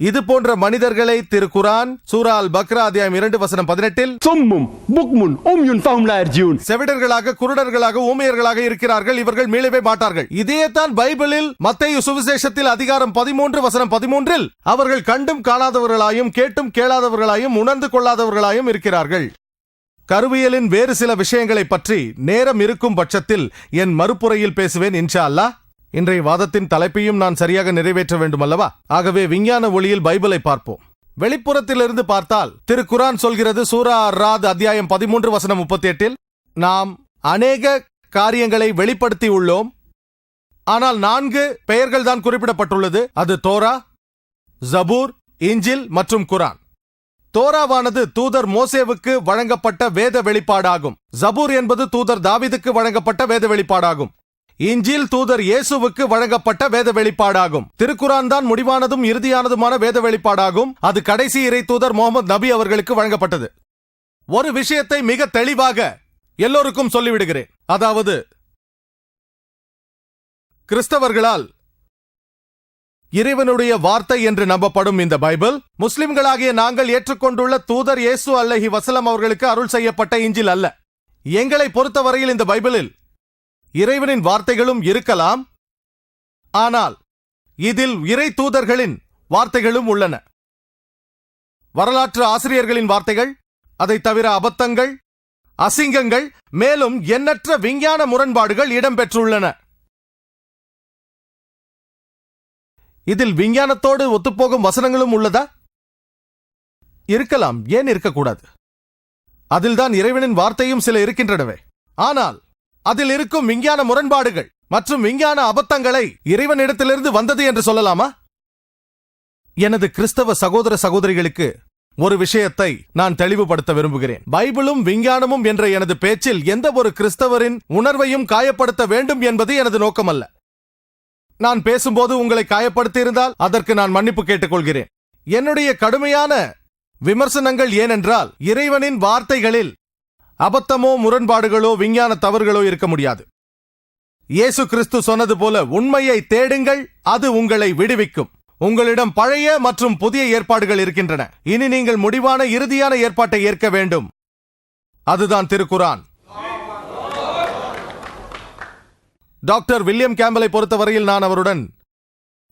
இது போன்ற மனிதர்களை திருக்குரான் சூரா அல் பக்ரா அத்தியாயம் 2:18 சும்மும் புக்முன் உம்யுன் ஃபஹும் லா யர்ஜூன், செவிடர்களாக, குருடர்களாக, ஊமையர்களாக இருக்கிறார்கள், இவர்கள் மீளவே மாட்டார்கள். இதேதான் பைபிளில் மத்தேயு சுவிசேஷத்தில் அதிகாரம் 13:13 அவர்கள் கண்டும் காணாதவர்களாயும் கேட்டும் கேளாதவர்களாயும் உணர்ந்து கொள்ளாதவர்களாயும் இருக்கிறார்கள். கருவியலின் வேறு சில விஷயங்களை பற்றி நேரம் இருக்கும் பட்சத்தில் என் மறுப்புரையில் பேசுவேன் இன்ஷா அல்லாஹ். இன்றைய வாதத்தின் தலைப்பையும் நான் சரியாக நிறைவேற்ற வேண்டும் அல்லவா? ஆகவே விஞ்ஞான ஒளியில் பைபிளை பார்ப்போம். வெளிப்புறத்திலிருந்து பார்த்தால் திருக்குரான் சொல்கிறது சூரா அர்-ராத் அத்தியாயம் 13:38 நாம் அநேக காரியங்களை வெளிப்படுத்தி உள்ளோம், ஆனால் 4 பெயர்கள் தான் குறிப்பிடப்பட்டுள்ளது. அது தோரா, ஜபூர், இஞ்சில் மற்றும் குரான். தோராவானது தூதர் மோசேவுக்கு வழங்கப்பட்ட வேத வெளிப்பாடாகும். ஜபூர் என்பது தூதர் தாவீதுக்கு வழங்கப்பட்ட வேத வெளிப்பாடாகும். இஞ்சில் தூதர் இயேசுவுக்கு வழங்கப்பட்ட வேத வெளிப்பாடாகும். திருக்குரான் தான் முடிவானதும் இறுதியானதுமான வேத வெளிப்பாடாகும். அது கடைசி இறை தூதர் முகமது நபி அவர்களுக்கு வழங்கப்பட்டது. ஒரு விஷயத்தை மிக தெளிவாக எல்லோருக்கும் சொல்லிவிடுகிறேன். அதாவது, கிறிஸ்தவர்களால் இறைவனுடைய வார்த்தை என்று நம்பப்படும் இந்த பைபிள் முஸ்லிம்களாகிய நாங்கள் ஏற்றுக்கொண்டுள்ள தூதர் இயேசு அலைஹி வஸல்லம் அவர்களுக்கு அருள் செய்யப்பட்ட இஞ்சில் அல்ல. எங்களை பொறுத்தவரையில் இந்த பைபிளில் இறைவனின் வார்த்தைகளும் இருக்கலாம், ஆனால் இதில் இறை தூதர்களின் வார்த்தைகளும் உள்ளன. வரலாற்று ஆசிரியர்களின் வார்த்தைகள், அதை தவிர அபத்தங்கள், அசிங்கங்கள், மேலும் எண்ணற்ற விஞ்ஞான முரண்பாடுகள் இடம்பெற்றுள்ளன. இதில் விஞ்ஞானத்தோடு ஒத்துப்போகும் வசனங்களும் உள்ளதா? இருக்கலாம், ஏன் இருக்கக்கூடாது? அதில்தான் இறைவனின் வார்த்தையும் சில இருக்கின்றனவே. ஆனால் அதில் இருக்கும் விஞ்ஞான முரண்பாடுகள் மற்றும் விஞ்ஞான அபத்தங்களை இறைவனிடத்திலிருந்து வந்தது என்று சொல்லலாமா? எனது கிறிஸ்தவ சகோதர சகோதரிகளுக்கு ஒரு விஷயத்தை நான் தெளிவுபடுத்த விரும்புகிறேன். பைபிளும் விஞ்ஞானமும் என்ற எனது பேச்சில் எந்த ஒரு கிறிஸ்தவரின் உணர்வையும் காயப்படுத்த வேண்டும் என்பது எனது நோக்கமல்ல. நான் பேசும்போது உங்களை காயப்படுத்தியிருந்தால் அதற்கு நான் மன்னிப்பு கேட்டுக்கொள்கிறேன். என்னுடைய கடுமையான விமர்சனங்கள் ஏனென்றால் இறைவனின் வார்த்தைகளில் அபத்தமோ முரண்பாடுகளோ விஞ்ஞான தவறுகளோ இருக்க முடியாது. இயேசு கிறிஸ்து சொன்னது போல, உண்மையை தேடுங்கள், அது உங்களை விடுவிக்கும். உங்களிடம் பழைய மற்றும் புதிய ஏற்பாடுகள் இருக்கின்றன. இனி நீங்கள் முடிவான இறுதியான ஏற்பாட்டை ஏற்க வேண்டும். அதுதான் திருக்குரான். டாக்டர் வில்லியம் கேம்பலை பொறுத்தவரையில் நான் அவருடன்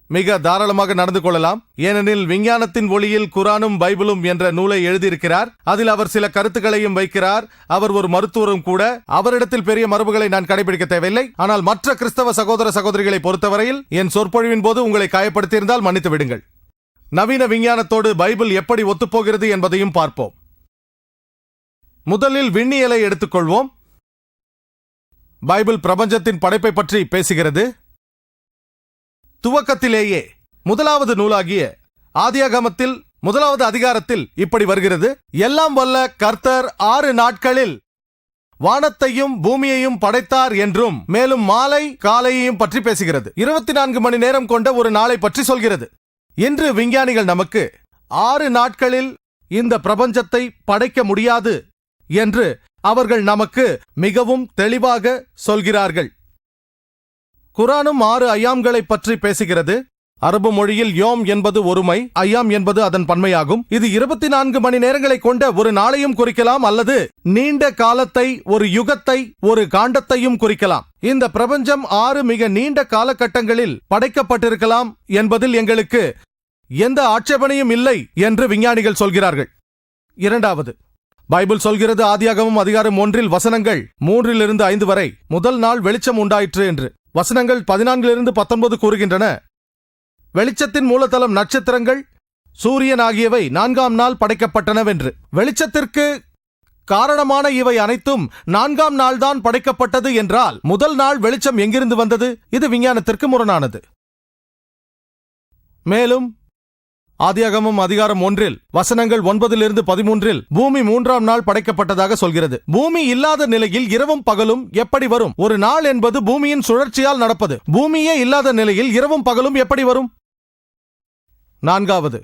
மிக தாராளமாக நடந்து கொள்ளலாம். ஏனெனில் விஞ்ஞானத்தின் ஒளியில் குரானும் பைபிளும் என்ற நூலை எழுதியிருக்கிறார். அதில் அவர் சில கருத்துக்களையும் வைக்கிறார். அவர் ஒரு மருத்துவரும் கூட. அவரிடத்தில் பெரிய மரபுகளை நான் கடைபிடிக்க தேவையில்லை. ஆனால் மற்ற கிறிஸ்தவ சகோதர சகோதரிகளை பொறுத்தவரையில் என் சொற்பொழிவின் போது உங்களை காயப்படுத்தியிருந்தால் மன்னித்து விடுங்கள். நவீன விஞ்ஞானத்தோடு பைபிள் எப்படி ஒத்துப்போகிறது என்பதையும் பார்ப்போம். முதலில் விண்ணியலை எடுத்துக்கொள்வோம். பைபிள் பிரபஞ்சத்தின் படைப்பை பற்றி பேசுகிறது. துவக்கத்திலேயே முதலாவது நூலாகிய ஆதியாகமத்தில் 1வது அதிகாரத்தில் இப்படி வருகிறது: எல்லாம் வல்ல கர்த்தர் 6 நாட்களில் வானத்தையும் பூமியையும் படைத்தார் என்றும், மேலும் மாலை காலையையும் பற்றி பேசுகிறது. 24 மணி நேரம் கொண்ட ஒரு நாளை பற்றி சொல்கிறது. இன்று விஞ்ஞானிகள் நமக்கு 6 நாட்களில் இந்த பிரபஞ்சத்தை படைக்க முடியாது என்று அவர்கள் நமக்கு மிகவும் தெளிவாக சொல்கிறார்கள். குரானும் 6 ஐயாம்களை பற்றி பேசுகிறது. அரபு மொழியில் யோம் என்பது ஒருமை, ஐயாம் என்பது அதன் பன்மையாகும். இது 24 மணி நேரங்களை கொண்ட ஒரு நாளையும் குறிக்கலாம், அல்லது நீண்ட காலத்தை, ஒரு யுகத்தை, ஒரு காண்டத்தையும் குறிக்கலாம். இந்த பிரபஞ்சம் 6 மிக நீண்ட காலகட்டங்களில் படைக்கப்பட்டிருக்கலாம் என்பதில் எங்களுக்கு எந்த ஆட்சேபனையும் இல்லை என்று விஞ்ஞானிகள் சொல்கிறார்கள். இரண்டாவது, பைபிள் சொல்கிறது ஆதியாகமம் அதிகாரம் 1 வசனங்கள் 3-5 வரை, முதல் நாள் வெளிச்சம் உண்டாயிற்று என்று. வசனங்கள் 14-19 கூறுகின்றன, வெளிச்சத்தின் மூலதளம் நட்சத்திரங்கள், சூரியன் ஆகியவை 4ஆம் நாள் படைக்கப்பட்டனவென்று. வெளிச்சத்திற்கு காரணமான இவை அனைத்தும் 4ஆம் நாள்தான் படைக்கப்பட்டது என்றால் முதல் நாள் வெளிச்சம் எங்கிருந்து வந்தது? இது விஞ்ஞானத்திற்கு முரணானது. மேலும் ஆதியாகமம் அதிகாரம் 1 வசனங்கள் 9-13 பூமி 3ஆம் நாள் படைக்கப்பட்டதாக சொல்கிறது. பூமி இல்லாத நிலையில் இரவும் பகலும் எப்படி வரும்? ஒரு நாள் என்பது பூமியின் சுழற்சியால் நடப்பது. பூமியே இல்லாத நிலையில் இரவும் பகலும் எப்படி வரும்? நான்காவது,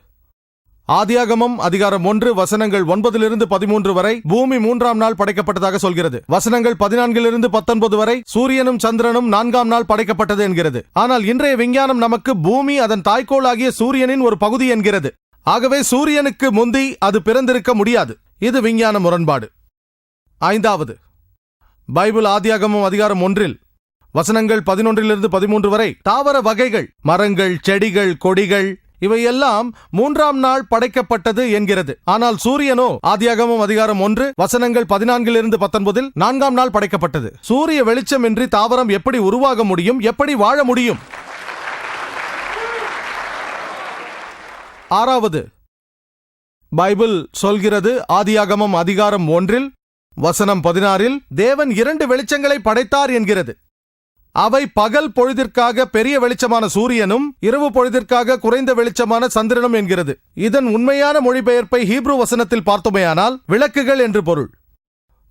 ஆதியாகமம் அதிகாரம் 1 வசனங்கள் 9-13 வரை பூமி 3ஆம் நாள் படைக்கப்பட்டதாக சொல்கிறது. வசனங்கள் 14-19 வரை சூரியனும் சந்திரனும் 4ஆம் நாள் படைக்கப்பட்டது என்கிறது. ஆனால் இன்றைய விஞ்ஞானம் நமக்கு பூமி அதன் தாய்க்கோளாகிய சூரியனின் ஒரு பகுதி என்கிறது. ஆகவே சூரியனுக்கு முந்தி அது பிறந்திருக்க முடியாது. இது விஞ்ஞான முரண்பாடு. 5வது, பைபிள் ஆதியாகமம் அதிகாரம் 1 வசனங்கள் 11-13 வரை தாவர வகைகள், மரங்கள், செடிகள், கொடிகள் இவையெல்லாம் 3ஆம் நாள் படைக்கப்பட்டது என்கிறது. ஆனால் சூரியனோ ஆதியாகமம் அதிகாரம் 1 வசனங்கள் 14-19 4ஆம் நாள் படைக்கப்பட்டது. சூரிய வெளிச்சமின்றி தாவரம் எப்படி உருவாக முடியும்? எப்படி வாழ முடியும்? 6வது, பைபிள் சொல்கிறது ஆதியாகமம் அதிகாரம் 1 வசனம் 16 தேவன் 2 வெளிச்சங்களை படைத்தார் என்கிறது. அவை பகல் பொழுதிற்காக பெரிய வெளிச்சமான சூரியனும் இரவு பொழுதிற்காக குறைந்த வெளிச்சமான சந்திரனும் என்கிறது. இதன் உண்மையான மொழிபெயர்ப்பை ஹீப்ரு வசனத்தில் பார்த்தோமேயானால் விளக்குகள் என்று பொருள்.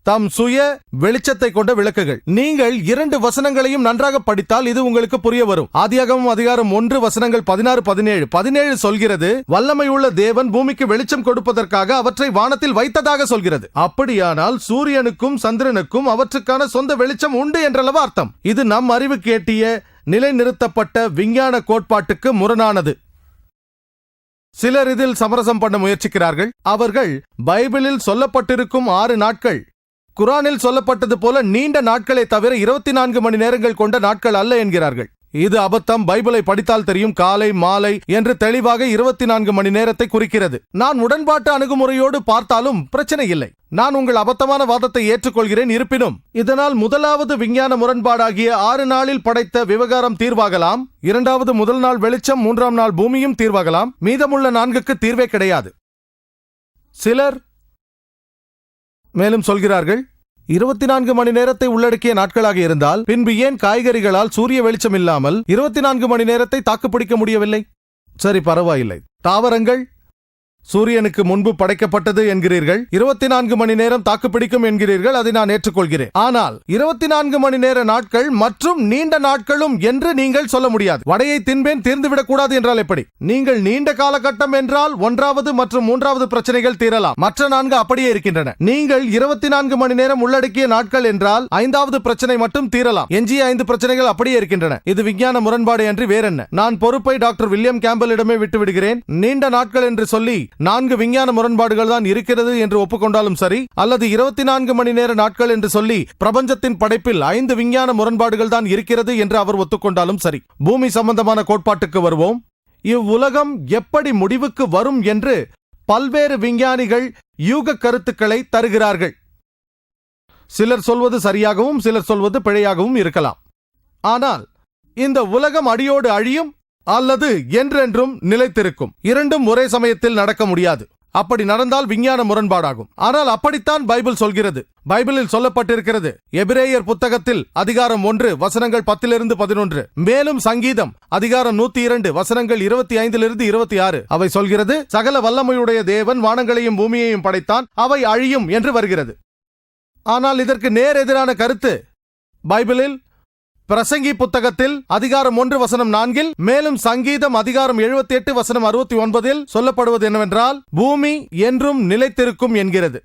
தம் சுய வெளிச்சத்தை கொண்ட விளக்குகள். நீங்கள் 2 வசனங்களையும் நன்றாக படித்தால் இது உங்களுக்கு புரிய வரும். ஆதியாகமம் அதிகாரம் 1 வசனங்கள் 16-17 சொல்கிறது வல்லமையுள்ள தேவன் பூமிக்கு வெளிச்சம் கொடுப்பதற்காக அவற்றை வானத்தில் வைத்ததாக சொல்கிறது. அப்படியானால் சூரியனுக்கும் சந்திரனுக்கும் அவற்றுக்கான சொந்த வெளிச்சம் உண்டு என்றளவு அர்த்தம். இது நம் அறிவுக்கு எட்டிய நிலைநிறுத்தப்பட்ட விஞ்ஞான கோட்பாட்டுக்கு முரணானது. சிலர் இதில் சமரசம் பண்ண முயற்சிக்கிறார்கள். அவர்கள் பைபிளில் சொல்லப்பட்டிருக்கும் 6 நாட்கள் குரானில் சொல்லப்பட்டது போல நீண்ட நாட்களை தவிர 24 மணி நேரங்கள் கொண்ட நாட்கள் அல்ல என்கிறார்கள். இது அபத்தம். பைபிளை படித்தால் தெரியும். காலை மாலை என்று தெளிவாக 24 மணி நேரத்தை குறிக்கிறது. நான் உடன்பாட்டு அணுகுமுறையோடு பார்த்தாலும் பிரச்சனை இல்லை. நான் உங்கள் அபத்தமான வாதத்தை ஏற்றுக்கொள்கிறேன். இருப்பினும் இதனால் முதலாவது விஞ்ஞான முரண்பாடாகிய 6 நாளில் படைத்த விவகாரம் தீர்வாகலாம். 2வது முதல் நாள் வெளிச்சம், 3ஆம் நாள் பூமியும் தீர்வாகலாம். மீதமுள்ள 4க்கு தீர்வே கிடையாது. சிலர் மேலும் சொல்கிறார்கள் 24 மணி நேரத்தை உள்ளடக்கிய நாட்களாக இருந்தால் பின்பு ஏன் காய்கறிகளால் சூரிய வெளிச்சம் இல்லாமல் 24 மணி நேரத்தை தாக்குப்பிடிக்க முடியவில்லை? சரி, பரவாயில்லை. தாவரங்கள் சூரியனுக்கு முன்பு படைக்கப்பட்டது என்கிறீர்கள். 24 மணி நேரம் தாக்குப்பிடிக்கும் என்கிறீர்கள். அதை நான் ஏற்றுக்கொள்கிறேன். ஆனால் 24 மணி நேர நாட்கள் மற்றும் நீண்ட நாட்களும் என்று நீங்கள் சொல்ல முடியாது. வடையை தின்பேன் தீர்ந்துவிடக் கூடாது என்றால் எப்படி? நீங்கள் நீண்ட காலகட்டம் என்றால் 1வது மற்றும் 3வது பிரச்சனைகள் தீரலாம். மற்ற 4 அப்படியே இருக்கின்றன. நீங்கள் 24 மணி நேரம் உள்ளடக்கிய நாட்கள் என்றால் 5வது பிரச்சனை மட்டும் தீரலாம். எஞ்சிய 5 பிரச்சனைகள் அப்படியே இருக்கின்றன. இது விஞ்ஞான முரண்பாடு என்று வேறென்ன? நான் பொறுப்பை டாக்டர் வில்லியம் கேம்பலிடமே விட்டு விடுகிறேன். நீண்ட நாட்கள் என்று சொல்லி 4 விஞ்ஞான முரண்பாடுகள் தான் இருக்கிறது என்று ஒப்புக்கொண்டாலும் சரி, அல்லது 24 மணி நேர நாட்கள் என்று சொல்லி பிரபஞ்சத்தின் படைப்பில் 5 விஞ்ஞான முரண்பாடுகள் தான் இருக்கிறது என்று அவர் ஒத்துக்கொண்டாலும் சரி. பூமி சம்பந்தமான கோட்பாட்டுக்கு வருவோம். இவ்வுலகம் எப்படி முடிவுக்கு வரும் என்று பல்வேறு விஞ்ஞானிகள் யூக கருத்துக்களை தருகிறார்கள். சிலர் சொல்வது சரியாகவும் சிலர் சொல்வது பிழையாகவும் இருக்கலாம். ஆனால் இந்த உலகம் அடியோடு அழியும் அல்லது என்றென்றும் நிலைத்திருக்கும். இரண்டும் ஒரே சமயத்தில் நடக்க முடியாது. அப்படி நடந்தால் விஞ்ஞான முரண்பாடாகும். ஆனால் அப்படித்தான் பைபிள் சொல்கிறது. பைபிளில் சொல்லப்பட்டிருக்கிறது. எபிரேயர் புத்தகத்தில் அதிகாரம் 1 வசனங்கள் 10-11, மேலும் சங்கீதம் அதிகாரம் 102 வசனங்கள் 25-26 அவை சொல்கிறது சகல வல்லமையுடைய தேவன் வானங்களையும் பூமியையும் படைத்தான், அவை அழியும் என்று வருகிறது. ஆனால் இதற்கு நேர் எதிரான கருத்து பைபிளில் பிரசங்கி புத்தகத்தில் அதிகாரம் 1 வசனம் 4 மேலும் சங்கீதம் அதிகாரம் 78 வசனம் 69 சொல்லப்படுவது என்னவென்றால் பூமி என்றும் நிலைத்திருக்கும் என்கிறது.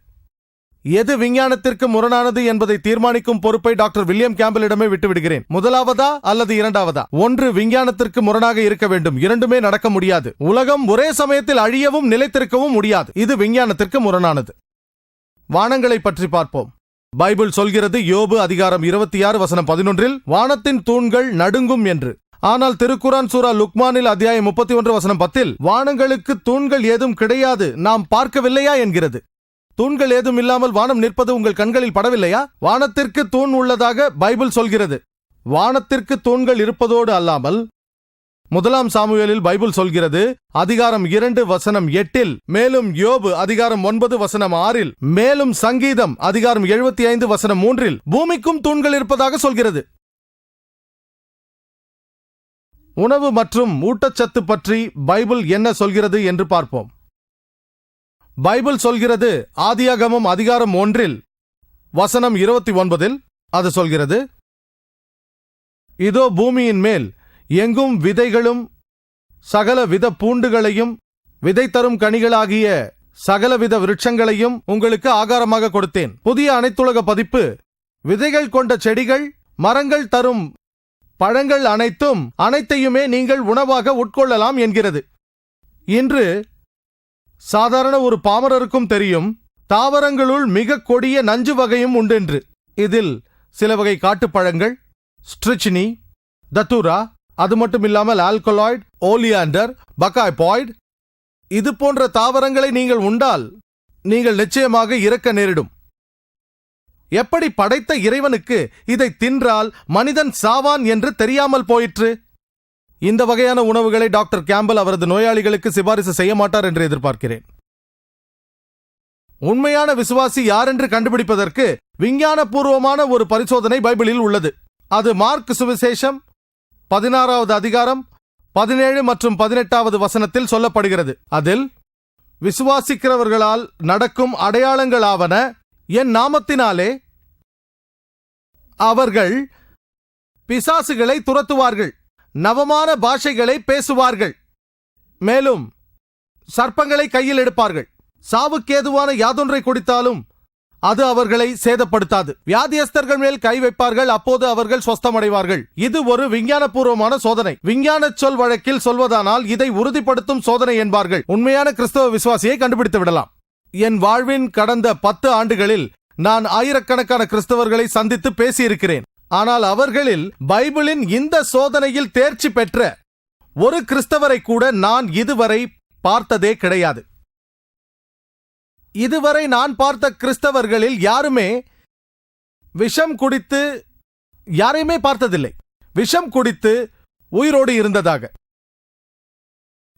எது விஞ்ஞானத்திற்கு முரணானது என்பதை தீர்மானிக்கும் பொறுப்பை டாக்டர் வில்லியம் கேம்பலிடமே விட்டுவிடுகிறேன். முதலாவதா அல்லது இரண்டாவதா? ஒன்று விஞ்ஞானத்திற்கு முரணாக இருக்க வேண்டும். இரண்டுமே நடக்க முடியாது. உலகம் ஒரே சமயத்தில் அழியவும் நிலைத்திருக்கவும் முடியாது. இது விஞ்ஞானத்திற்கு முரணானது. வானங்களை பற்றி பார்ப்போம். பைபிள் சொல்கிறது யோபு அதிகாரம் 26 வசனம் 11 வானத்தின் தூண்கள் நடுங்கும் என்று. ஆனால் திருக்குரான் சூரா லுக்மானில் அத்தியாயம் 31 வசனம் 10 வானங்களுக்கு தூண்கள் ஏதும் கிடையாது, நாம் பார்க்கவில்லையா என்கிறது. தூண்கள் ஏதும் இல்லாமல் வானம் நிற்பது உங்கள் கண்களில் படவில்லையா? வானத்திற்கு தூண் உள்ளதாக பைபிள் சொல்கிறது. வானத்திற்கு தூண்கள் இருப்பதோடு அல்லாமல் 1 சாமுவேலில் பைபிள் சொல்கிறது அதிகாரம் 2 வசனம் 8 மேலும் யோபு அதிகாரம் 9 வசனம் 6 மேலும் சங்கீதம் அதிகாரம் 75 வசனம் 3 பூமிக்கும் தூண்கள் இருப்பதாக சொல்கிறது. உணவு மற்றும் ஊட்டச்சத்து பற்றி பைபிள் என்ன சொல்கிறது என்று பார்ப்போம். பைபிள் சொல்கிறது ஆதியாகமம் அதிகாரம் 1 வசனம் 29 அது சொல்கிறது இதோ பூமியின் மேல் எங்கும் விதைகளும் சகல வித பூண்டுகளையும் விதை தரும் கனிகளாகிய சகலவித விருட்சங்களையும் உங்களுக்கு ஆகாரமாக கொடுத்தேன். புதிய அனைத்துலக பதிப்பு விதைகள் கொண்ட செடிகள், மரங்கள் தரும் பழங்கள் அனைத்தையுமே நீங்கள் உணவாக உட்கொள்ளலாம் என்கிறது. இன்று சாதாரண ஒரு பாமரருக்கும் தெரியும், தாவரங்களுள் மிக கொடிய நஞ்சு வகையும் உண்டென்று. இதில் சில வகை காட்டுப்பழங்கள், ஸ்ட்ரிச்னி, தத்துரா, அது மட்டும் இல்லாமல் ஆல்கலாய்டு, ஓலியாண்டர், பக்காய்பாய்டு, இது போன்ற தாவரங்களை நீங்கள் உண்டால் நீங்கள் நிச்சயமாக இறக்க நேரிடும். எப்படி படைத்த இறைவனுக்கு இதை தின்றால் மனிதன் சாவான் என்று தெரியாமல் போயிற்று? இந்த வகையான உணவுகளை டாக்டர் கேம்பல் அவரது நோயாளிகளுக்கு சிபாரிசு செய்ய மாட்டார் என்று எதிர்பார்க்கிறேன். உண்மையான விசுவாசி யார் என்று கண்டுபிடிப்பதற்கு விஞ்ஞானபூர்வமான ஒரு பரிசோதனை பைபிளில் உள்ளது. அது மார்க் சுவிசேஷம் 16வது அதிகாரம் 17 மற்றும் 18வது வசனத்தில் சொல்லப்படுகிறது. அதில், விசுவாசிக்கிறவர்களால் நடக்கும் அடையாளங்களாவன, என் நாமத்தினாலே அவர்கள் பிசாசுகளை துரத்துவார்கள், நவமான பாஷைகளை பேசுவார்கள், மேலும் சர்ப்பங்களை கையில் எடுப்பார்கள், சாவுக்கேதுவான யாதொன்றை குடித்தாலும் அது அவர்களை சேதப்படுத்தாது, வியாதியஸ்தர்கள் மேல் கை வைப்பார்கள், அப்போது அவர்கள் சொஸ்தமடைவார்கள். இது ஒரு விஞ்ஞானபூர்வமான சோதனை. விஞ்ஞான சொல் வழக்கில் சொல்வதானால் இதை உறுதிப்படுத்தும் சோதனை என்பார்கள். உண்மையான கிறிஸ்தவ விசுவாசியை கண்டுபிடித்து விடலாம். என் வாழ்வின் கடந்த 10 ஆண்டுகளில் நான் ஆயிரக்கணக்கான கிறிஸ்தவர்களை சந்தித்து பேசியிருக்கிறேன். ஆனால் அவர்களில் பைபிளின் இந்த சோதனையில் தேர்ச்சி பெற்ற ஒரு கிறிஸ்தவரை கூட நான் இதுவரை பார்த்ததே கிடையாது. இதுவரை நான் பார்த்த கிறிஸ்தவர்களில் யாரையுமே பார்த்ததில்லை விஷம் குடித்து உயிரோடு இருந்ததாக.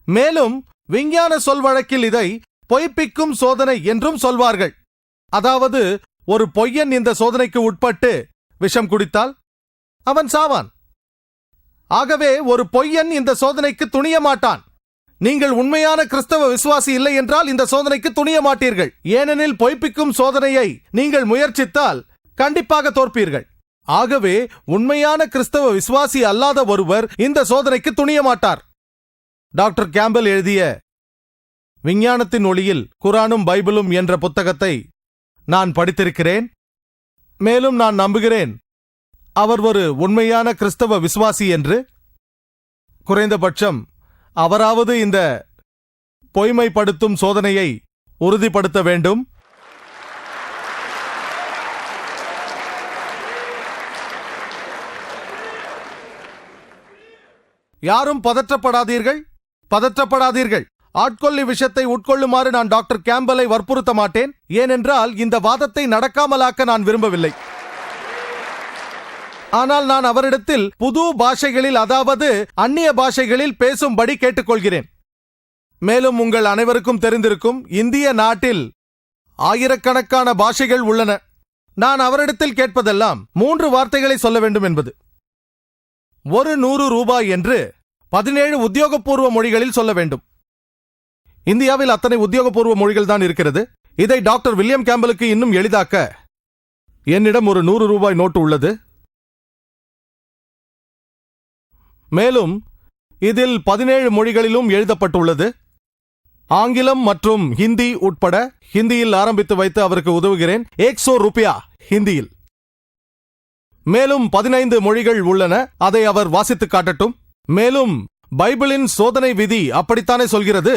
மேலும் விஞ்ஞான சொல் வழக்கில் இதை பொய்ப்பிக்கும் சோதனை என்றும் சொல்வார்கள். அதாவது, ஒரு பொய்யன் இந்த சோதனைக்கு உட்பட்டு விஷம் குடித்தால் அவன் சாவான். ஆகவே ஒரு பொய்யன் இந்த சோதனைக்கு துணிய மாட்டான். நீங்கள் உண்மையான கிறிஸ்தவ விசுவாசி இல்லை என்றால் இந்த சோதனைக்கு துணிய மாட்டீர்கள். ஏனெனில் பொய்ப்பிக்கும் சோதனையை நீங்கள் முயற்சித்தால் கண்டிப்பாக தோற்பீர்கள். ஆகவே உண்மையான கிறிஸ்தவ விசுவாசி அல்லாத ஒருவர் இந்த சோதனைக்கு துணிய மாட்டார். டாக்டர் கேம்பல் எழுதிய விஞ்ஞானத்தின் ஒளியில் குரானும் பைபிளும் என்ற புத்தகத்தை நான் படித்திருக்கிறேன். மேலும் நான் நம்புகிறேன் அவர் ஒரு உண்மையான கிறிஸ்தவ விசுவாசி என்று. குறைந்தபட்சம் அவராவது இந்த பொய்மைப்படுத்தும் சோதனையை உறுதிப்படுத்த வேண்டும். யாரும் பதற்றப்படாதீர்கள். ஆட்கொள்ளி விஷத்தை உட்கொள்ளுமாறு நான் டாக்டர் கேம்பலை வற்புறுத்த மாட்டேன். ஏனென்றால் இந்த வாதத்தை நடக்காமலாக்க நான் விரும்பவில்லை. ஆனால் நான் அவரிடத்தில் புது பாஷைகளில், அதாவது அந்நிய பாஷைகளில் பேசும்படி கேட்டுக்கொள்கிறேன். மேலும் உங்கள் அனைவருக்கும் தெரிந்திருக்கும், இந்திய நாட்டில் ஆயிரக்கணக்கான பாஷைகள் உள்ளன. நான் அவரிடத்தில் கேட்பதெல்லாம் 3 வார்த்தைகளை சொல்ல வேண்டும் என்பது. 100 ரூபாய் என்று 17 உத்தியோகபூர்வ மொழிகளில் சொல்ல வேண்டும். இந்தியாவில் அத்தனை உத்தியோகபூர்வ மொழிகள் தான் இருக்கிறது. இதை டாக்டர் வில்லியம் கேம்பலுக்கு இன்னும் எளிதாக்க என்னிடம் ஒரு 100 ரூபாய் நோட்டு உள்ளது. மேலும் இதில் 17 மொழிகளிலும் எழுதப்பட்டுள்ளது. ஆங்கிலம் மற்றும் ஹிந்தி உட்பட. ஹிந்தியில் ஆரம்பித்து வைத்து அவருக்கு உதவுகிறேன். 100 ரூபாய் ஹிந்தியில். மேலும் 15 மொழிகள் உள்ளன. அதை அவர் வாசித்து காட்டட்டும். மேலும் பைபிளின் சோதனை விதி அப்படித்தானே சொல்கிறது.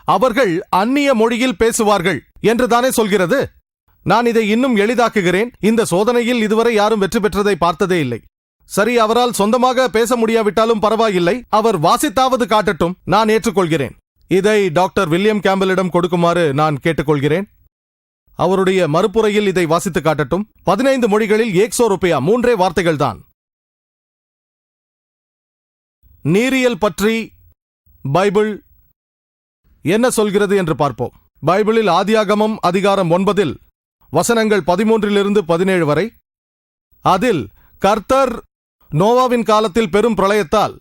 அவர்கள் அந்நிய மொழியில் பேசுவார்கள் என்றுதானே சொல்கிறது. நான் இதை இன்னும் எளிதாக்குகிறேன். இந்த சோதனையில் இதுவரை யாரும் வெற்றி பெற்றதை பார்த்ததே இல்லை. சரி, அவரால் சொந்தமாக பேச முடியாவிட்டாலும் பரவாயில்லை, அவர் வாசித்தாவது காட்டட்டும். நான் ஏற்றுக்கொள்கிறேன். இதை டாக்டர் வில்லியம் கேம்பலிடம் கொடுக்குமாறு நான் கேட்டுக்கொள்கிறேன். அவருடைய மறுப்புரையில் இதை வாசித்து காட்டட்டும். 15 மொழிகளில் 100 ரூபாய் 3 வார்த்தைகள்தான். நீரியல் பற்றி பைபிள் என்ன சொல்கிறது என்று பார்ப்போம். பைபிளில் ஆதியாகமம் அதிகாரம் 9 வசனங்கள் 13 17 வரை. அதில் கர்த்தர் நோவாவின் காலத்தில் பெரும் பிரளயத்தால்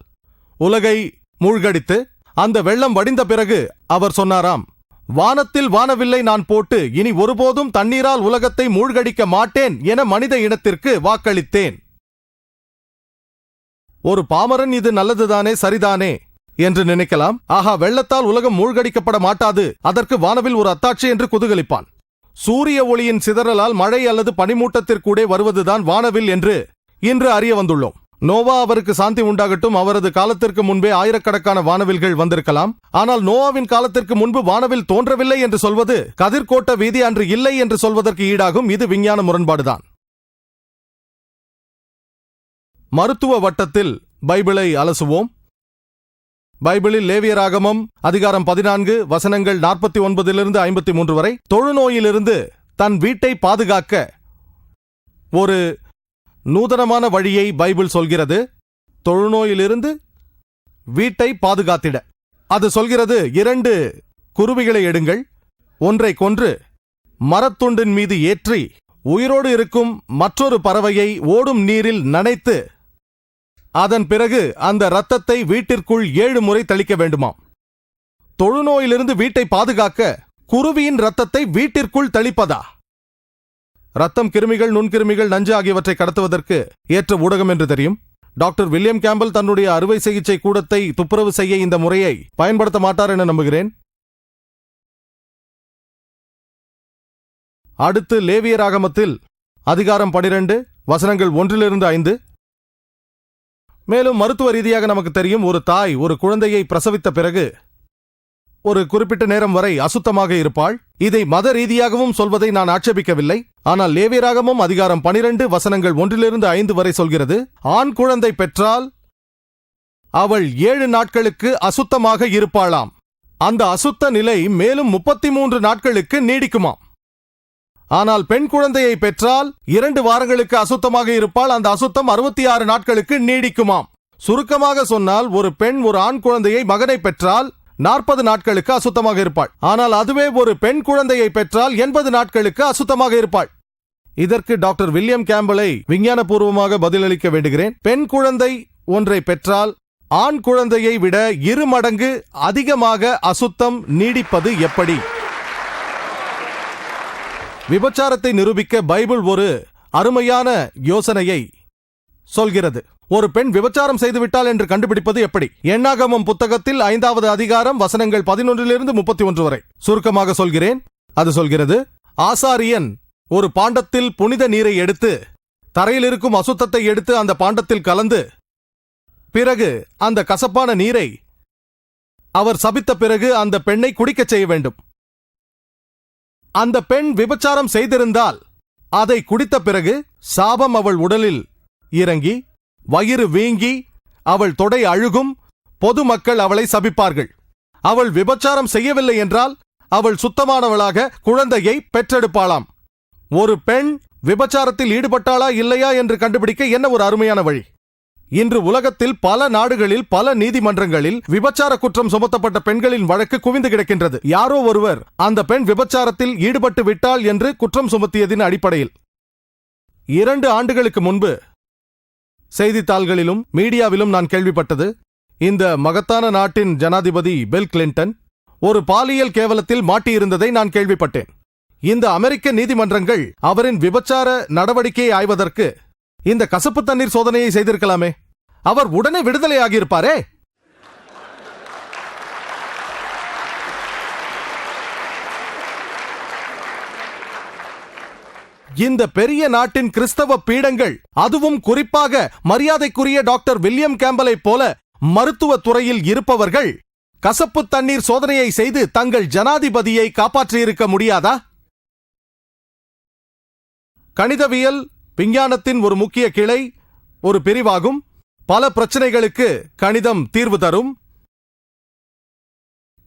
உலகை மூழ்கடித்து அந்த வெள்ளம் வடிந்த பிறகு அவர் சொன்னாராம், வானத்தில் வானவில்லை நான் போட்டு இனி ஒருபோதும் தண்ணீரால் உலகத்தை மூழ்கடிக்க மாட்டேன் என மனித இனத்திற்கு வாக்களித்தேன். ஒரு பாமரன் இது நல்லதுதானே, சரிதானே, என்று நினைக்கலாம். ஆஹா, வெள்ளத்தால் உலகம் மூழ்கடிக்கப்பட மாட்டாது, அதற்கு வானவில் ஒரு அத்தாட்சி என்று குதூகலிப்பான். சூரிய ஒளியின் சிதறலால் மழை அல்லது பனிமூட்டத்திற்கூடே வருவதுதான் வானவில் என்று இன்று அறிய வந்துள்ளோம். நோவா, அவருக்கு சாந்தி உண்டாகட்டும், அவரது காலத்திற்கு முன்பே ஆயிரக்கணக்கான வானவில்கள் வந்திருக்கலாம். ஆனால் நோவாவின் காலத்திற்கு முன்பு வானவில் தோன்றவில்லை என்று சொல்வது கதிர்கோட்ட வீதி அன்று இல்லை என்று சொல்வதற்கு ஈடாகும். இது விஞ்ஞான முரண்பாடுதான். மருத்துவ வட்டத்தில் பைபிளை அலசுவோம். பைபிளில் லேவியராகமம் அதிகாரம் 14 வசனங்கள் 49 53 வரை தொழுநோயிலிருந்து தன் வீட்டை பாதுகாக்க ஒரு நூதனமான வழியை பைபிள் சொல்கிறது. தொழுநோயிலிருந்து வீட்டை பாதுகாத்திட அது சொல்கிறது, 2 குருவிகளை எடுங்கள், ஒன்றை கொன்று மரத்துண்டின் மீது ஏற்றி உயிரோடு இருக்கும் மற்றொரு பறவையை ஓடும் நீரில் நனைத்து அதன் பிறகு அந்த இரத்தத்தை வீட்டிற்குள் 7 முறை தெளிக்க வேண்டுமாம். தொழுநோயிலிருந்து வீட்டை பாதுகாக்க குருவியின் இரத்தத்தை வீட்டிற்குள் தெளிப்பதா? ரத்தம் கிருமிகள், நுண்கிருமிகள், நஞ்சு ஆகியவற்றை கடத்துவதற்கு ஏற்ற ஊடகம் என்று தெரியும். டாக்டர் வில்லியம் கேம்பல் தன்னுடைய அறுவை சிகிச்சை கூடத்தை துப்புரவு செய்ய இந்த முறையை பயன்படுத்த மாட்டார் என நம்புகிறேன். அடுத்து லேவியராகமத்தில் அதிகாரம் 12 வசனங்கள் 1-5. மேலும் மருத்துவ ரீதியாக நமக்கு தெரியும், ஒரு தாய் ஒரு குழந்தையை பிரசவித்த பிறகு ஒரு குறிப்பிட்ட நேரம் வரை அசுத்தமாக இருப்பாள். இதை மத ரீதியாகவும் சொல்வதை நான் ஆட்சேபிக்கவில்லை. ஆனால் லேவியராகமம் அதிகாரம் 12 வசனங்கள் 1-5 வரை சொல்கிறது, ஆண் குழந்தை பெற்றால் அவள் 7 நாட்களுக்கு அசுத்தமாக இருப்பாளாம். அந்த அசுத்த நிலை மேலும் 33 நாட்களுக்கு நீடிக்குமாம். ஆனால் பெண் குழந்தையை பெற்றால் 2 வாரங்களுக்கு அசுத்தமாக இருப்பாள். அந்த அசுத்தம் 66 நாட்களுக்கு நீடிக்குமாம். சுருக்கமாக சொன்னால், ஒரு பெண் ஒரு ஆண் குழந்தையை, மகனை பெற்றால் 40 நாட்களுக்கு அசுத்தமாக இருப்பாள். ஆனால் அதுவே ஒரு பெண் குழந்தையை பெற்றால் 80 நாட்களுக்கு அசுத்தமாக இருப்பாள். இதற்கு டாக்டர் வில்லியம் கேம்பலை விஞ்ஞானபூர்வமாக பதிலளிக்க வேண்டுகிறேன். பெண் குழந்தை ஒன்றை பெற்றால் ஆண் குழந்தையை விட 2 மடங்கு அதிகமாக அசுத்தம் நீடிப்பது எப்படி? விபச்சாரத்தை நிரூபிக்க பைபிள் ஒரு அருமையான யோசனையை சொல்கிறது. ஒரு பெண் விபச்சாரம் செய்துவிட்டாள் என்று கண்டுபிடிப்பது எப்படி? எண்ணாகமம் புத்தகத்தில் 5வது அதிகாரம் வசனங்கள் 11-31 வரை சுருக்கமாக சொல்கிறேன். அது சொல்கிறது, ஆசாரியன் ஒரு பாண்டத்தில் புனித நீரை எடுத்து தரையில் இருக்கும் அசுத்தத்தை எடுத்து அந்த பாண்டத்தில் கலந்து பிறகு அந்த கசப்பான நீரை அவர் சபித்த பிறகு அந்த பெண்ணை குடிக்கச் செய்ய வேண்டும். அந்த பெண் விபச்சாரம் செய்திருந்தால் அதை குடித்த பிறகு சாபம் அவள் உடலில் இறங்கி வயிறு வீங்கி அவள் தொடை அழுகும். பொதுமக்கள் அவளை சபிப்பார்கள். அவள் விபச்சாரம் செய்யவில்லை என்றால் அவள் சுத்தமானவளாக குழந்தையை பெற்றெடுப்பாளாம். ஒரு பெண் விபச்சாரத்தில் ஈடுபட்டாளா இல்லையா என்று கண்டுபிடிக்க என்ன ஒரு அருமையான வழி! இன்று உலகத்தில் பல நாடுகளில் பல நீதிமன்றங்களில் விபச்சார குற்றம் சுமத்தப்பட்ட பெண்களின் வழக்கு குவிந்து கிடக்கின்றது. யாரோ ஒருவர் அந்த பெண் விபச்சாரத்தில் ஈடுபட்டு விட்டாள் என்று குற்றம் சுமத்தியதின் அடிப்படையில். 2 ஆண்டுகளுக்கு முன்பு செய்தித்தாள்களிலும் மீடியாவிலும் நான் கேள்விப்பட்டது, இந்த மகத்தான நாட்டின் ஜனாதிபதி பில் கிளின்டன் ஒரு பாலியல் கேவலத்தில் மாட்டியிருந்ததை நான் கேள்விப்பட்டேன். இந்த அமெரிக்க நீதிமன்றங்கள் அவரின் விபச்சார நடவடிக்கையை ஆய்வதற்கு இந்த கசப்பு தண்ணீர் சோதனையை செய்திருக்கலாமே. அவர் உடனே விடுதலையாகியிருப்பாரே. இந்த பெரிய நாட்டின் கிறிஸ்தவ பீடங்கள், அதுவும் குறிப்பாக மரியாதைக்குரிய டாக்டர் வில்லியம் கேம்பலை போல மருத்துவ துறையில் இருப்பவர்கள் கசப்பு தண்ணீர் சோதனையை செய்து தங்கள் ஜனாதிபதியை காப்பாற்றியிருக்க முடியாதா? கணிதவியல் விஞ்ஞானத்தின் ஒரு முக்கிய கிளை, ஒரு பிரிவாகும். பல பிரச்சனைகளுக்கு கணிதம் தீர்வு தரும்.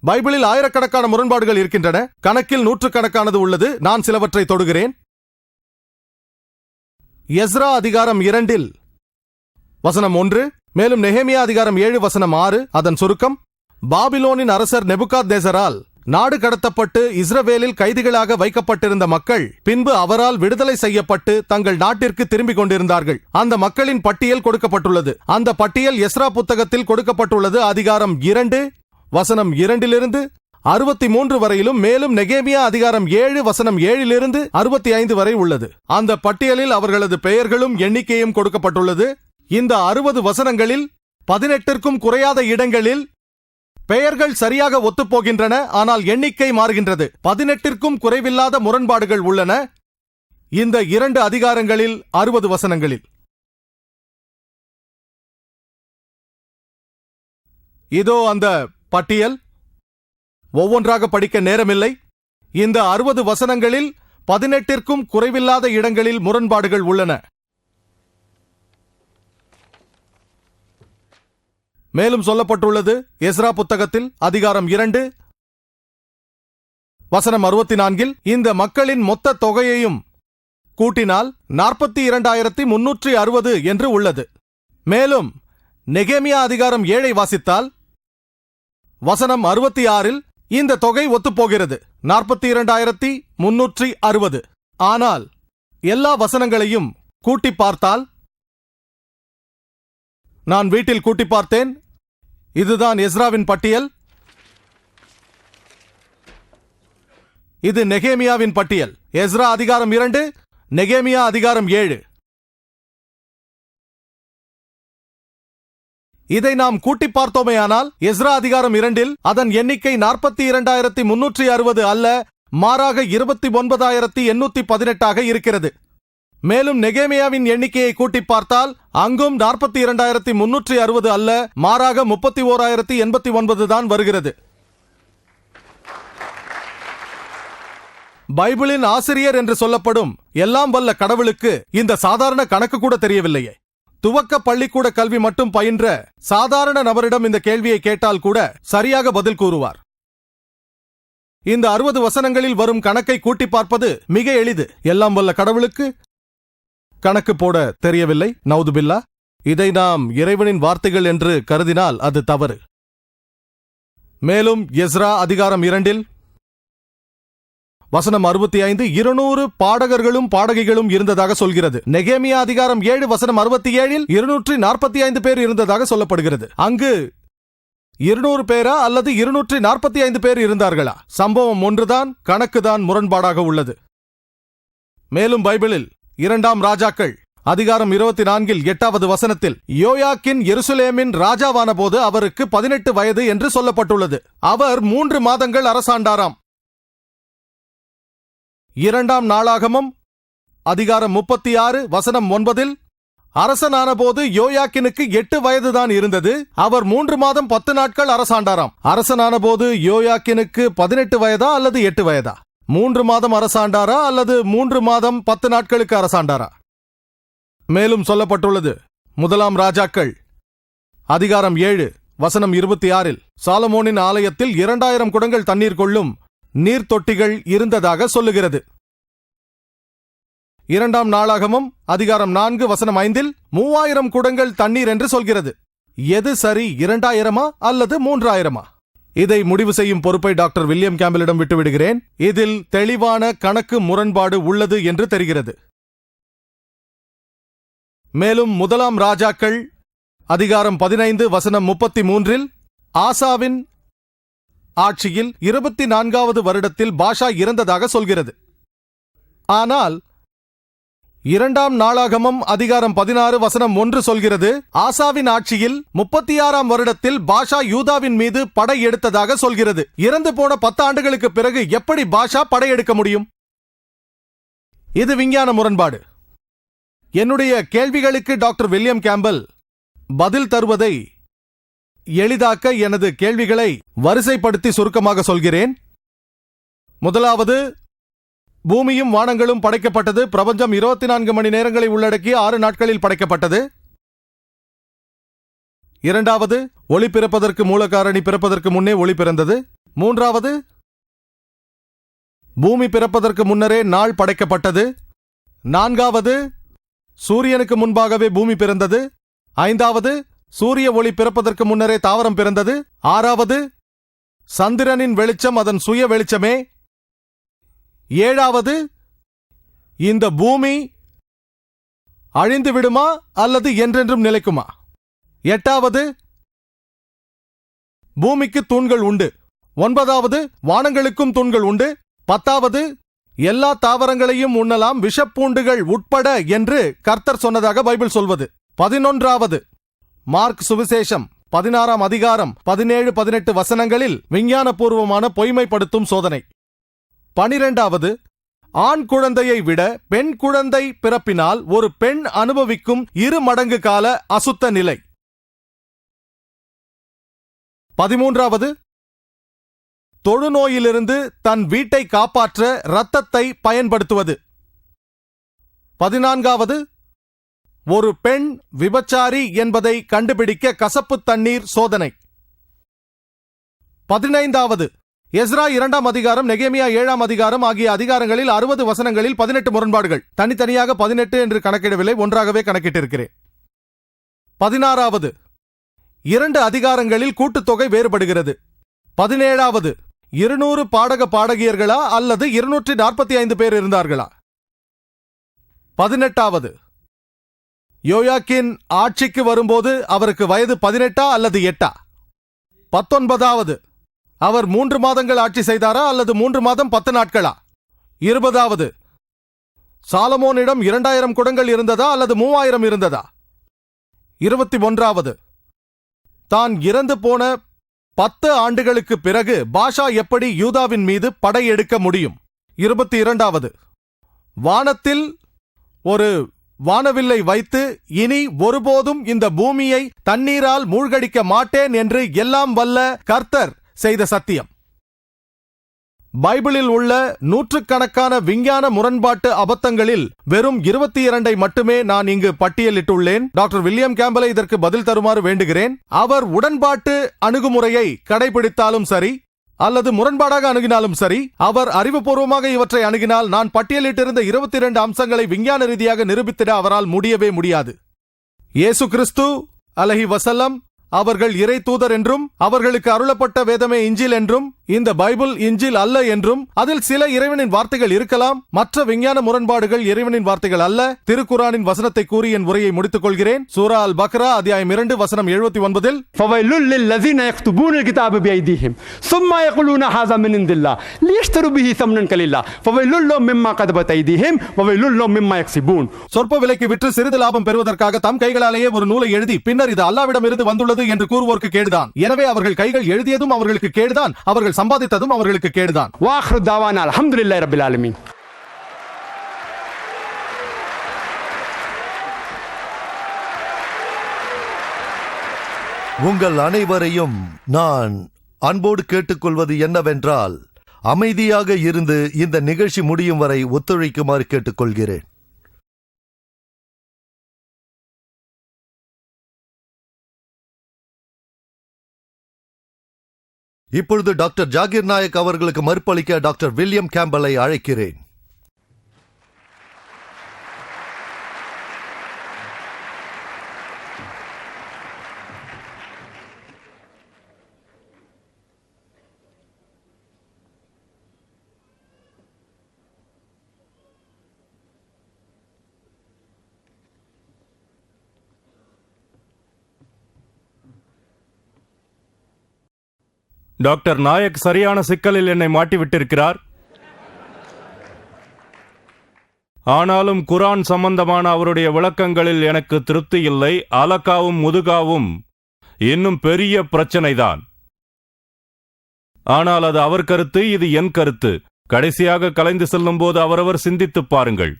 பைபிளில் ஆயிரக்கணக்கான முரண்பாடுகள் இருக்கின்றன. கணக்கில் நூற்றுக்கணக்கானது உள்ளது. நான் சிலவற்றை தொடுகிறேன். எஸ்ரா அதிகாரம் 2 வசனம் 1, மேலும் நெகேமியா அதிகாரம் 7 வசனம் 6. அதன் சுருக்கம், பாபிலோனின் அரசர் நெபுகாத்நேசரால் நாடு கடத்தப்பட்டு இஸ்ரவேலில் கைதிகளாக வைக்கப்பட்டிருந்த மக்கள் பின்பு அவரால் விடுதலை செய்யப்பட்டு தங்கள் நாட்டிற்கு திரும்பிக் கொண்டிருந்தார்கள். அந்த மக்களின் பட்டியல் கொடுக்கப்பட்டுள்ளது. அந்த பட்டியல் எஸ்ரா புத்தகத்தில் கொடுக்கப்பட்டுள்ளது. அதிகாரம் 2 வசனம் 2 63 வரையிலும், மேலும் நெகேமியா அதிகாரம் 7 வசனம் 7 65 வரை உள்ளது. அந்த பட்டியலில் அவர்களது பெயர்களும் எண்ணிக்கையும் கொடுக்கப்பட்டுள்ளது. இந்த 60 வசனங்களில் 18ற்கும் குறையாத இடங்களில் பெயர்கள் சரியாக ஒத்துப்போகின்றன, ஆனால் எண்ணிக்கை மாறுகின்றது. 18ற்கும் குறைவில்லாத முரண்பாடுகள் உள்ளன இந்த 2 அதிகாரங்களில் 60 வசனங்களில். இதோ அந்த பட்டியல். ஒவ்வொன்றாக படிக்க நேரமில்லை. இந்த 60 வசனங்களில் 18ற்கும் குறைவில்லாத இடங்களில் முரண்பாடுகள் உள்ளன. மேலும் சொல்லப்பட்டுள்ளது எஸ்ரா புத்தகத்தில் அதிகாரம் 2 வசனம் 64 இந்த மக்களின் மொத்த தொகையையும் கூட்டினால் 42,360 என்று உள்ளது. மேலும் நெகேமியா அதிகாரம் 7 வாசித்தால் வசனம் 66 இந்த தொகை ஒத்துப்போகிறது, 42,360. ஆனால் எல்லா வசனங்களையும் கூட்டி பார்த்தால், நான் வீட்டில் கூட்டி பார்த்தேன். இதுதான் எஸ்ராவின் பட்டியல். இது நெகேமியாவின் பட்டியல். எஸ்ரா அதிகாரம் 2, நெகேமியா அதிகாரம் 7. இதை நாம் கூட்டி பார்த்தோமேயானால் எஸ்ரா அதிகாரம் 2 அதன் எண்ணிக்கை 42,360 அல்ல, மாறாக 29,818 இருக்கிறது. மேலும் நெகேமியாவின் எண்ணிக்கையை கூட்டி பார்த்தால் அங்கும் 42,360 அல்ல, மாறாக 31,089 தான் வருகிறது. பைபிளின் ஆசிரியர் என்று சொல்லப்படும் எல்லாம் வல்ல கடவுளுக்கு இந்த சாதாரண கணக்கு கூட தெரியவில்லையே. துவக்க பள்ளிக்கூட கல்வி மட்டும் பயின்ற சாதாரண நபரிடம் இந்த கேள்வியை கேட்டால் கூட சரியாக பதில் கூறுவார். இந்த 60 வசனங்களில் வரும் கணக்கை கூட்டி பார்ப்பது மிக எளிது. எல்லாம் வல்ல கடவுளுக்கு கணக்கு போட தெரியவில்லை. நவுதுபில்லா. இதை நாம் இறைவனின் வார்த்தைகள் என்று கருதினால் அது தவறு. மேலும் எஸ்ரா அதிகாரம் 2 வசனம் 65 200 பாடகர்களும் பாடகிகளும் இருந்ததாக சொல்கிறது. நெகேமியா அதிகாரம் 7 வசனம் 67 245 பேர் இருந்ததாக சொல்லப்படுகிறது. அங்கு 200 பேரா அல்லது 245 பேர் இருந்தார்களா? சம்பவம் ஒன்றுதான், கணக்குதான் முரண்பாடாக உள்ளது. மேலும் பைபிளில் 2ஆம் ராஜாக்கள் அதிகாரம் 24 8வது வசனத்தில் யோயாக்கின் எருசலேமின் ராஜாவான போது அவருக்கு 18 வயது என்று சொல்லப்பட்டுள்ளது. அவர் 3 மாதங்கள் அரசாண்டாராம். 2ஆம் நாளாகமம் அதிகாரம் 36 வசனம் 9 அரசனான போது யோயாக்கினுக்கு 8 வயதுதான் இருந்தது. அவர் 3 மாதம் 10 நாட்கள் அரசாண்டாராம். அரசனான போது யோயாக்கினுக்கு 18 வயதா அல்லது 8 வயதா? 3 மாதம் அரசாண்டாரா அல்லது 3 மாதம் 10 நாட்களுக்கு அரசாண்டாரா? மேலும் சொல்லப்பட்டுள்ளது 1ஆம் ராஜாக்கள் அதிகாரம் 7 வசனம் 26 சாலமோனின் ஆலயத்தில் 2000 குடங்கள் தண்ணீர் கொள்ளும் நீர்த்தொட்டிகள் இருந்ததாக சொல்லுகிறது. 2ஆம் நாளாகமம் அதிகாரம் 4 வசனம் 5 3000 குடங்கள் தண்ணீர் என்று சொல்கிறது. எது சரி, 2000 அல்லது 3000? இதை முடிவு செய்யும் பொறுப்பை டாக்டர் வில்லியம் கேம்பலிடம் விட்டுவிடுகிறேன். இதில் தெளிவான கணக்கு முரண்பாடு உள்ளது என்று தெரிகிறது. மேலும் 1ஆம் ராஜாக்கள் அதிகாரம் 15 வசனம் 33 ஆசாவின் ஆட்சியில் 24வது வருடத்தில் பாஷா இறந்ததாக சொல்கிறது. ஆனால் 2ஆம் நாளாகமம் அதிகாரம் 16 வசனம் 1 சொல்கிறது ஆசாவின் ஆட்சியில் 36ஆம் வருடத்தில் பாஷா யூதாவின் மீது படை எடுத்ததாக சொல்கிறது. இறந்து போன 10 ஆண்டுகளுக்கு பிறகு எப்படி பாஷா படையெடுக்க முடியும்? இது விஞ்ஞான முரண்பாடு. என்னுடைய கேள்விகளுக்கு டாக்டர் வில்லியம் கேம்பல் பதில் தருவதை எளிதாக்க எனது கேள்விகளை வரிசைப்படுத்தி சுருக்கமாக சொல்கிறேன். முதலாவது, பூமியும் வானங்களும் படைக்கப்பட்டது. பிரபஞ்சம் 24 மணி நேரங்களை உள்ளடக்கி 6 நாட்களில் படைக்கப்பட்டது. இரண்டாவது, ஒளி பிறப்பதற்கு மூலகாரணி பிறப்பதற்கு முன்னே ஒளி பிறந்தது. மூன்றாவது, பூமி பிறப்பதற்கு முன்னரே நாள் படைக்கப்பட்டது. நான்காவது, சூரியனுக்கு முன்பாகவே பூமி பிறந்தது. ஐந்தாவது, சூரிய ஒளி பிறப்பதற்கு முன்னரே தாவரம் பிறந்தது. ஆறாவது, சந்திரனின் வெளிச்சம் அதன் சுய வெளிச்சமே. ஏழாவது, இந்த பூமி அழிந்து விடுமா அல்லது என்றென்றும் நிலைக்குமா? எட்டாவது, பூமிக்கு தூண்கள் உண்டு. ஒன்பதாவது, வானங்களுக்கும் தூண்கள் உண்டு. பத்தாவது, எல்லா தாவரங்களையும் உண்ணலாம், விஷப்பூண்டுகள் உட்பட என்று கர்த்தர் சொன்னதாக பைபிள் சொல்வது. 11வது, மார்க் சுவிசேஷம் 16ஆம் அதிகாரம் 17-18 வசனங்களில் விஞ்ஞானபூர்வமான பொய்மைப்படுத்தும் சோதனை. 12வது, ஆண் குழந்தையை விட பெண் குழந்தை பிறப்பினால் ஒரு பெண் அனுபவிக்கும் 2 மடங்கு கால அசுத்த நிலை. 13வது, தொழுநோயிலிருந்து தன் வீட்டை காப்பாற்ற இரத்தத்தை பயன்படுத்துவது. 14வது, ஒரு பெண் விபச்சாரி என்பதை கண்டுபிடிக்க கசப்பு தண்ணீர் சோதனை. 15வது, எஸ்ரா 2ஆம் அதிகாரம், நெகேமியா 7ஆம் அதிகாரம் ஆகிய அதிகாரங்களில் 60 வசனங்களில் 18 முரண்பாடுகள். தனித்தனியாக 18 என்று கணக்கிடவில்லை, ஒன்றாகவே கணக்கிட்டிருக்கிறேன். 16வது, 2 அதிகாரங்களில் கூட்டுத்தொகை வேறுபடுகிறது. 17வது, 200 பாடக பாடகியர்களா அல்லது 245 பேர் இருந்தார்களா? 18வது, யோயாக்கின் ஆட்சிக்கு வரும்போது அவருக்கு வயது 18 அல்லது 8? 19வது, அவர் 3 மாதங்கள் ஆட்சி செய்தாரா அல்லது 3 மாதம் 10 நாட்களா? 20வது, சாலமோனிடம் 2000 குடங்கள் இருந்ததா அல்லது 3000 இருந்ததா? 21வது, தான் இறந்து போன 10 ஆண்டுகளுக்கு பிறகு பாஷா எப்படி யூதாவின் மீது படையெடுக்க முடியும்? 22வது, வானத்தில் ஒரு வானவில்லை வைத்து இனி ஒருபோதும் இந்த பூமியை தண்ணீரால் மூழ்கடிக்க மாட்டேன் என்று எல்லாம் வல்ல கர்த்தர் செய்த சத்தியம். பைபிளில் உள்ள நூற்றுக்கணக்கான விஞ்ஞான முரண்பாட்டு அபத்தங்களில் வெறும் 22ஐ மட்டுமே நான் இங்கு பட்டியலிட்டுள்ளேன். டாக்டர் வில்லியம் கேம்பலை இதற்கு பதில் தருமாறு வேண்டுகிறேன். அவர் உடன்பாட்டு அணுகுமுறையை கடைபிடித்தாலும் சரி அல்லது முரண்பாடாக அணுகினாலும் சரி, அவர் அறிவுபூர்வமாக இவற்றை அணுகினால் நான் பட்டியலிட்டிருந்த 22 அம்சங்களை விஞ்ஞான ரீதியாக நிரூபித்திட அவரால் முடியவே முடியாது. இயேசு கிறிஸ்து அலைஹி வஸல்லம் அவர்கள் இறை தூதர் என்றும் அவர்களுக்கு அருளப்பட்ட வேதமே இஞ்சில் என்றும் இந்த பைபிள் இஞ்சில் அல்ல என்றும் அதில் சில இறைவனின் வார்த்தைகள் இருக்கலாம், மற்ற விஞ்ஞான முரண்பாடுகள் இறைவனின் வார்த்தைகள் அல்ல. திருக்குரானின் வசனத்தை கூறி என் உரையை முடித்துக் கொள்கிறேன். சூரா அல் பக்ரா அத்தியாயம் 2 வசனம் 79. فويل للذين يكتبون الكتاب بأيديهم ثم يقولون هذا من عند الله ليشتروا به ثمنا قليلا فويل لهم مما كتبت أيديهم وويل لهم مما يكسبون. சொற்ப விலைக்கு விற்று சிறிது லாபம் பெறுவதற்காக தம் கைகளாலேயே ஒரு நூலை எழுதி பின்னர் இது அல்லாஹ்விடம் இருந்து வந்துள்ளது என்று கூறுவோருக்கு கேடுதான். எனவே அவர்கள் கைகள் எழுதியதும் அவர்களுக்கு கேடுதான், அவர்கள் சம்பாதித்ததும் அவர்களுக்கு கேடுதான். وآخر دعوانا الحمد لله رب العالمين. உங்கள் அனைவரையும் நான் அன்போடு கேட்டுக்கொள்வது என்னவென்றால், அமைதியாக இருந்து இந்த நிகழ்ச்சி முடியும் வரை ஒத்துழைக்குமாறு கேட்டுக்கொள்கிறேன். இப்பொழுது டாக்டர் ஜாகிர் நாயக் அவர்களுக்கு மறுப்பளிக்க டாக்டர் வில்லியம் கேம்பலை அழைக்கிறேன். டாக்டர் நாயக் சரியான சிக்கலில் என்னை மாட்டிவிட்டிருக்கிறார். ஆனாலும் குரான் சம்பந்தமான அவருடைய விளக்கங்களில் எனக்கு திருப்தி இல்லை. அலக்காவும் முதுகாவும் இன்னும் பெரிய பிரச்சனைதான். ஆனால் அது அவர் கருத்து, இது என் கருத்து. கடைசியாக கலைந்து செல்லும் போது அவரவர் சிந்தித்துப் பாருங்கள்.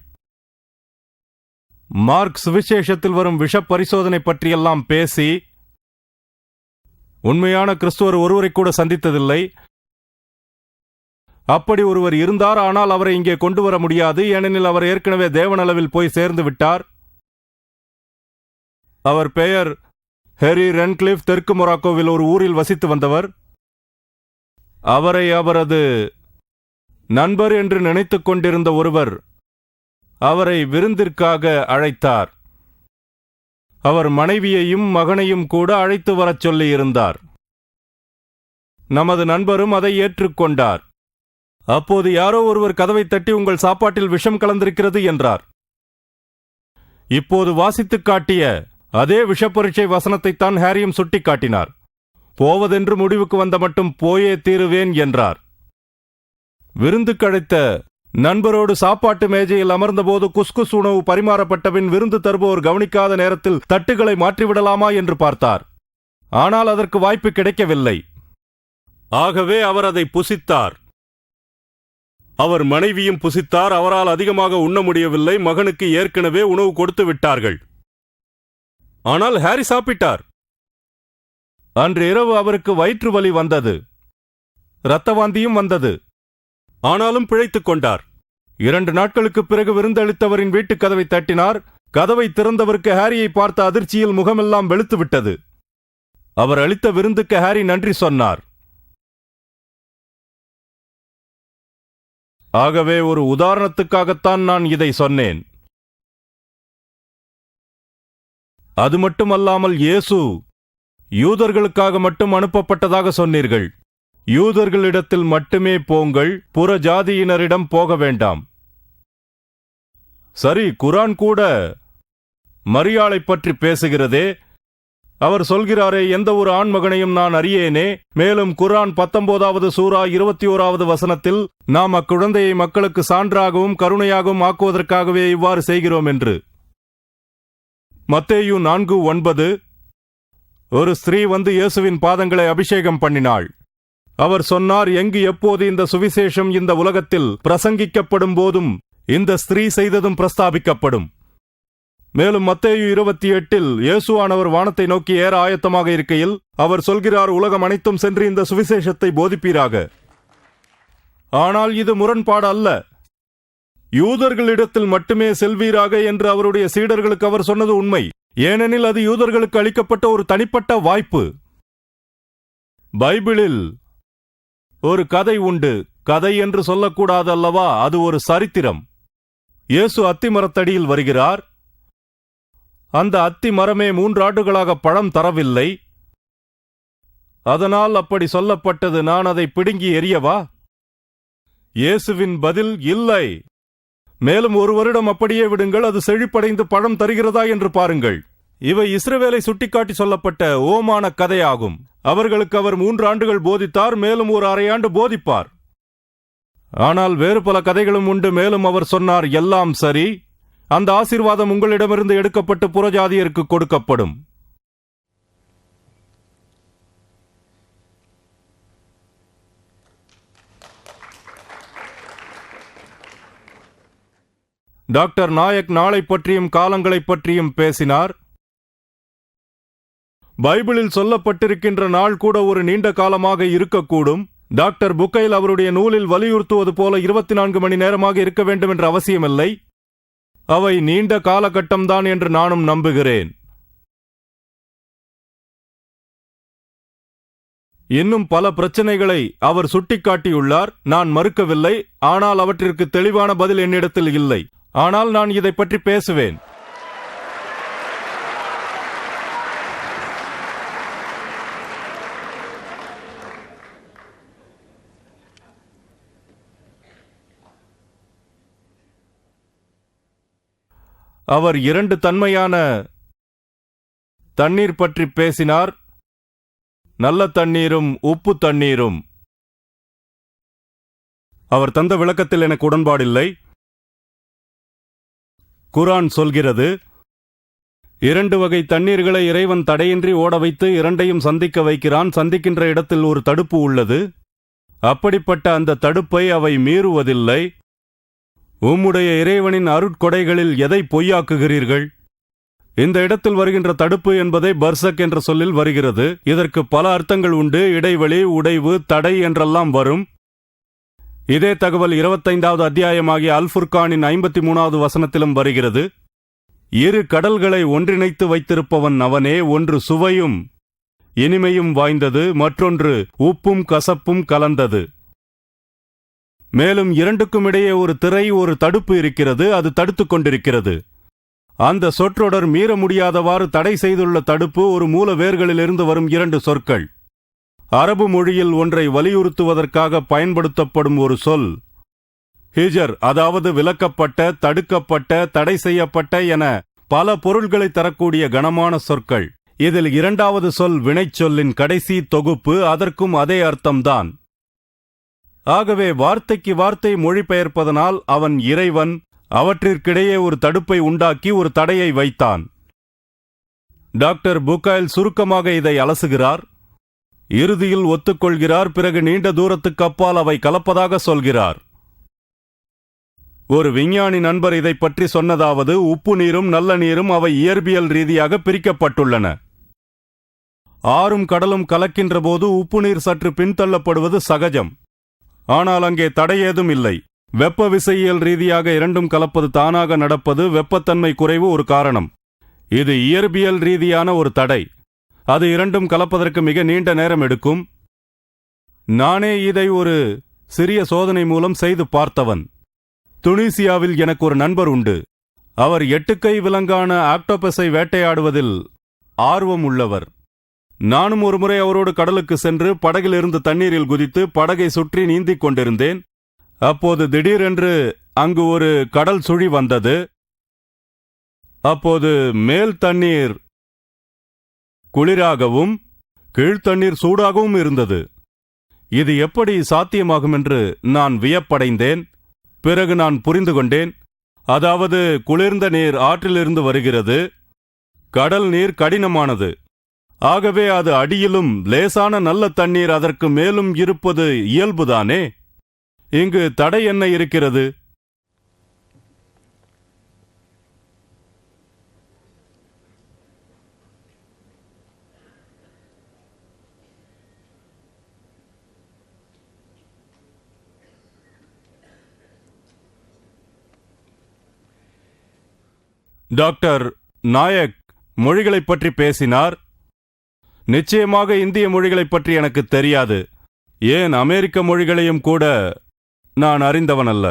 மார்க்ஸ் விசேஷத்தில் வரும் விஷ பரிசோதனை பற்றியெல்லாம் பேசி உண்மையான கிறிஸ்துவர் ஒருவரை கூட சந்தித்ததில்லை. அப்படி ஒருவர் இருந்தார், ஆனால் அவரை இங்கே கொண்டு வர முடியாது, ஏனெனில் அவர் ஏற்கனவே தேவனளவில் போய் சேர்ந்து விட்டார். அவர் பெயர் ஹெரி ரென்க்ளிஃப். தெற்கு மொராக்கோவில் ஒரு ஊரில் வசித்து வந்தவர். அவரை அவரது நண்பர் என்று நினைத்துக் கொண்டிருந்த ஒருவர் அவரை விருந்திற்காக அழைத்தார். அவர் மனைவியையும் மகனையும் கூட அழைத்து வரச் சொல்லியிருந்தார். நமது நண்பரும் அதை ஏற்றுக்கொண்டார். அப்போது யாரோ ஒருவர் கதவை தட்டி, உங்கள் சாப்பாட்டில் விஷம் கலந்திருக்கிறது என்றார். இப்போது வாசித்துக் காட்டிய அதே விஷப்பரீட்சை வசனத்தைத்தான் ஹாரியும் சுட்டிக் காட்டினார். போவதென்று முடிவுக்கு வந்த மட்டும் போயே தீருவேன் என்றார். விருந்துக்கழைத்த நண்பரோடு சாப்பாட்டு மேஜையில் அமர்ந்தபோது குஸ்குஸ் உணவு பரிமாறப்பட்டபின் விருந்து தருபவர் கவனிக்காத நேரத்தில் தட்டுகளை மாற்றிவிடலாமா என்று பார்த்தார். ஆனால் அதற்கு வாய்ப்பு கிடைக்கவில்லை. ஆகவே அவர் அதை புசித்தார். அவர் மனைவியும் புசித்தார். அவரால் அதிகமாக உண்ண முடியவில்லை. மகனுக்கு ஏற்கனவே உணவு கொடுத்து விட்டார்கள். ஆனால் ஹாரி சாப்பிட்டார். அன்று இரவு அவருக்கு வயிற்று வலி வந்தது, இரத்த வாந்தியும் வந்தது. ஆனாலும் பிழைத்துக் கொண்டார். 2 நாட்களுக்குப் பிறகு விருந்தளித்தவரின் வீட்டுக் கதவை தட்டினார். கதவை திறந்தவருக்கு ஹாரியை பார்த்த அதிர்ச்சியில் முகமெல்லாம் வெளுத்துவிட்டது. அவர் அளித்த விருந்துக்கு ஹாரி நன்றி சொன்னார். ஆகவே ஒரு உதாரணத்துக்காகத்தான் நான் இதை சொன்னேன். அது மட்டுமல்லாமல் இயேசு யூதர்களுக்காக மட்டும் அனுப்பப்பட்டதாக சொன்னீர்கள். யூதர்களிடத்தில் மட்டுமே போங்கள், புற ஜாதியினரிடம் போக வேண்டாம். சரி, குரான் கூட மரியாளை பற்றி பேசுகிறதே. அவர் சொல்கிறாரே, எந்த ஒரு ஆண்மகனையும் நான் அறியேனே. மேலும் குரான் 19வது சூரா 21வது வசனத்தில், நாம் அக்குழந்தையை மக்களுக்கு சான்றாகவும் கருணையாகவும் ஆக்குவதற்காகவே இவ்வாறு செய்கிறோம் என்று. மத்தேயு 4:9, ஒரு ஸ்திரீ வந்து இயேசுவின் பாதங்களை அபிஷேகம் பண்ணினாள். அவர் சொன்னார், எங்கு எப்போது இந்த சுவிசேஷம் இந்த உலகத்தில் பிரசங்கிக்கப்படும் போதும் இந்த ஸ்திரீ செய்ததும் பிரஸ்தாபிக்கப்படும். மேலும் மத்தேயு 28 இயேசுவானவர் வானத்தை நோக்கி ஏற ஆயத்தமாக இருக்கையில் அவர் சொல்கிறார், உலகம் அனைத்தும் சென்று இந்த சுவிசேஷத்தை போதிப்பீராக. ஆனால் இது முரண்பாடு அல்ல. யூதர்களிடத்தில் மட்டுமே செல்வீராக என்று அவருடைய சீடர்களுக்கு அவர் சொன்னது உண்மை. ஏனெனில் அது யூதர்களுக்கு அளிக்கப்பட்ட ஒரு தனிப்பட்ட வாய்ப்பு. பைபிளில் ஒரு கதை உண்டு. கதை என்று சொல்லக்கூடாது அல்லவா, அது ஒரு சரித்திரம். இயேசு அத்திமரத்தடியில் வருகிறார். அந்த அத்தி மரமே 3 ஆண்டுகளாக பழம் தரவில்லை. அதனால் அப்படி சொல்லப்பட்டது. நான் அதை பிடுங்கி எறியவா? இயேசுவின் பதில், இல்லை. மேலும் 1 வருடம் அப்படியே விடுங்கள், அது செழிப்படைந்து பழம் தருகிறதா என்று பாருங்கள். இவை இஸ்ரவேலை சுட்டிக்காட்டி சொல்லப்பட்ட ஓமான கதையாகும். அவர்களுக்கு அவர் 3 ஆண்டுகள் போதித்தார், மேலும் ஒரு அரை ஆண்டு போதிப்பார். ஆனால் வேறு பல கதைகளும் உண்டு. மேலும் அவர் சொன்னார், எல்லாம் சரி, அந்த ஆசீர்வாதம் உங்களிடமிருந்து எடுக்கப்பட்டு புறஜாதியருக்கு கொடுக்கப்படும். டாக்டர் நாயக் நாளை பற்றியும் காலங்களைப் பற்றியும் பேசினார். பைபிளில் சொல்லப்பட்டிருக்கின்ற நாள் கூட ஒரு நீண்ட காலமாக இருக்கக்கூடும். டாக்டர் புக்கைல் அவருடைய நூலில் வலியுறுத்துவது போல 24 மணி நேரமாக இருக்க வேண்டும் என்ற அவசியமில்லை. அவை நீண்ட காலகட்டம்தான் என்று நானும் நம்புகிறேன். இன்னும் பல பிரச்சனைகளை அவர் சுட்டிக்காட்டியுள்ளார். நான் மறுக்கவில்லை. ஆனால் அவற்றிற்கு தெளிவான பதில் என்னிடத்தில் இல்லை. ஆனால் நான் இதை பற்றி பேசுவேன். அவர் 2 தன்மையான தண்ணீர் பற்றி பேசினார், நல்ல தண்ணீரும் உப்பு தண்ணீரும். அவர் தந்த விளக்கத்தில் எனக்கு உடன்பாடில்லை. குரான் சொல்கிறது, 2 வகை தண்ணீர்களை இறைவன் தடையின்றி ஓட வைத்து 2ஐயும் சந்திக்க வைக்கிறான். சந்திக்கின்ற இடத்தில் ஒரு தடுப்பு உள்ளது. அப்படிப்பட்ட அந்த தடுப்பை அவை மீறுவதில்லை. உம்முடைய இறைவனின் அருட்கொடைகளில் எதை பொய்யாக்குகிறீர்கள்? இந்த இடத்தில் வருகின்ற தடுப்பு என்பதை பர்சக் என்ற சொல்லில் வருகிறது. இதற்கு பல அர்த்தங்கள் உண்டு. இடைவெளி, உடைவு, தடை என்றெல்லாம் வரும். இதே தகவல் 25வது அத்தியாயமாகிய அல் ஃபுர்கானின் 53வது வசனத்திலும் வருகிறது. 2 கடல்களை ஒன்றிணைத்து வைத்திருப்பவன் அவனே. ஒன்று சுவையும் இனிமையும் வாய்ந்தது, மற்றொன்று உப்பும் கசப்பும் கலந்தது. மேலும் 2க்கும் இடையே ஒரு திரை, ஒரு தடுப்பு இருக்கிறது. அது தடுத்துக் கொண்டிருக்கிறது. அந்த சொற்றொடர் மீற முடியாதவாறு தடை செய்துள்ள தடுப்பு ஒரு மூல வேர்களிலிருந்து வரும் 2 சொற்கள். அரபு மொழியில் ஒன்றை வலியுறுத்துவதற்காக பயன்படுத்தப்படும் ஒரு சொல் ஹிஜர், அதாவது விலக்கப்பட்ட, தடுக்கப்பட்ட, தடை செய்யப்பட்ட என பல பொருள்களை தரக்கூடிய கனமான சொற்கள். இதில் 2வது சொல் வினைச்சொல்லின் கடைசி தொகுப்பு. அதற்கும் அதே அர்த்தம்தான். ஆகவே வார்த்தைக்கு வார்த்தை மொழிபெயர்ப்பதனால் அவன் இறைவன் அவற்றிற்கிடையே ஒரு தடுப்பை உண்டாக்கி ஒரு தடையை வைத்தான். டாக்டர் புக்காயில் சுருக்கமாக இதை அலசுகிறார். இறுதியில் ஒத்துக்கொள்கிறார். பிறகு நீண்ட தூரத்துக்கு அப்பால் அவை கலப்பதாக சொல்கிறார். ஒரு விஞ்ஞானி நண்பர் இதை பற்றி சொன்னதாவது, உப்பு நீரும் நல்ல நீரும் அவை இயற்பியல் ரீதியாக பிரிக்கப்பட்டுள்ளன. ஆறும் கடலும் கலக்கின்ற போது உப்பு நீர் சற்று பின்தள்ளப்படுவது சகஜம். ஆனால் அங்கே தடை ஏதும் இல்லை. வெப்ப விசையியல் ரீதியாக இரண்டும் கலப்பது தானாக நடப்பது. வெப்பத்தன்மை குறைவு ஒரு காரணம். இது இயற்பியல் ரீதியான ஒரு தடை. அது இரண்டும் கலப்பதற்கு மிக நீண்ட நேரம் எடுக்கும். நானே இதை ஒரு சிறிய சோதனை மூலம் செய்து பார்த்தவன். துனிசியாவில் எனக்கு ஒரு நண்பர் உண்டு. அவர் 8 கை விலங்கான ஆக்டோபஸை வேட்டையாடுவதில் ஆர்வம் உள்ளவர். நானும் ஒருமுறை அவரோடு கடலுக்கு சென்று படகிலிருந்து தண்ணீரில் குதித்து படகை சுற்றி நீந்திக் கொண்டிருந்தேன். அப்போது திடீரென்று அங்கு ஒரு கடல் சுழி வந்தது. அப்போது மேல் தண்ணீர் குளிராகவும் கீழ்த்தண்ணீர் சூடாகவும் இருந்தது. இது எப்படி சாத்தியமாகும் என்று நான் வியப்படைந்தேன். பிறகு நான் புரிந்து கொண்டேன். அதாவது குளிர்ந்த நீர் ஆற்றிலிருந்து வருகிறது. கடல் நீர் கடினமானது. ஆகவே அது அடியிலும் லேசான நல்ல தண்ணீர் அதற்கு மேலும் இருப்பது இயல்புதானே. இங்கு தடை என்ன இருக்கிறது? டாக்டர் நாயக் மொழிகளைப் பற்றி பேசினார். நிச்சயமாக இந்திய மொழிகளைப் பற்றி எனக்கு தெரியாது. ஏன் அமெரிக்க மொழிகளையும் கூட நான் அறிந்தவனல்ல.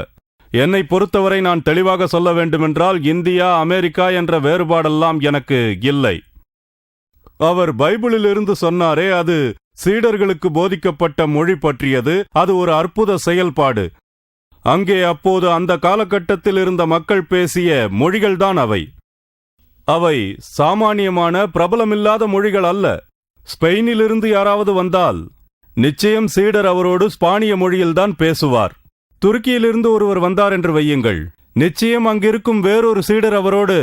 என்னை பொறுத்தவரை நான் தெளிவாக சொல்ல வேண்டுமென்றால் இந்தியா அமெரிக்கா என்ற வேறுபாடெல்லாம் எனக்கு இல்லை. அவர் பைபிளிலிருந்து சொன்னாரே, அது சீடர்களுக்கு போதிக்கப்பட்ட மொழி பற்றியது. அது ஒரு அற்புத செயல்பாடு. அங்கே அப்போது அந்த காலகட்டத்தில் இருந்த மக்கள் பேசிய மொழிகள்தான் அவை. அவை சாமானியமான பிரபலமில்லாத மொழிகள் அல்ல. ஸ்பெயினிலிருந்து யாராவது வந்தால் நிச்சயம் சீடர் அவரோடு ஸ்பானிய மொழியில்தான் பேசுவார். துருக்கியிலிருந்து ஒருவர் வந்தார் என்று வையுங்கள், நிச்சயம் அங்கிருக்கும் வேறொரு சீடர் அவரோடு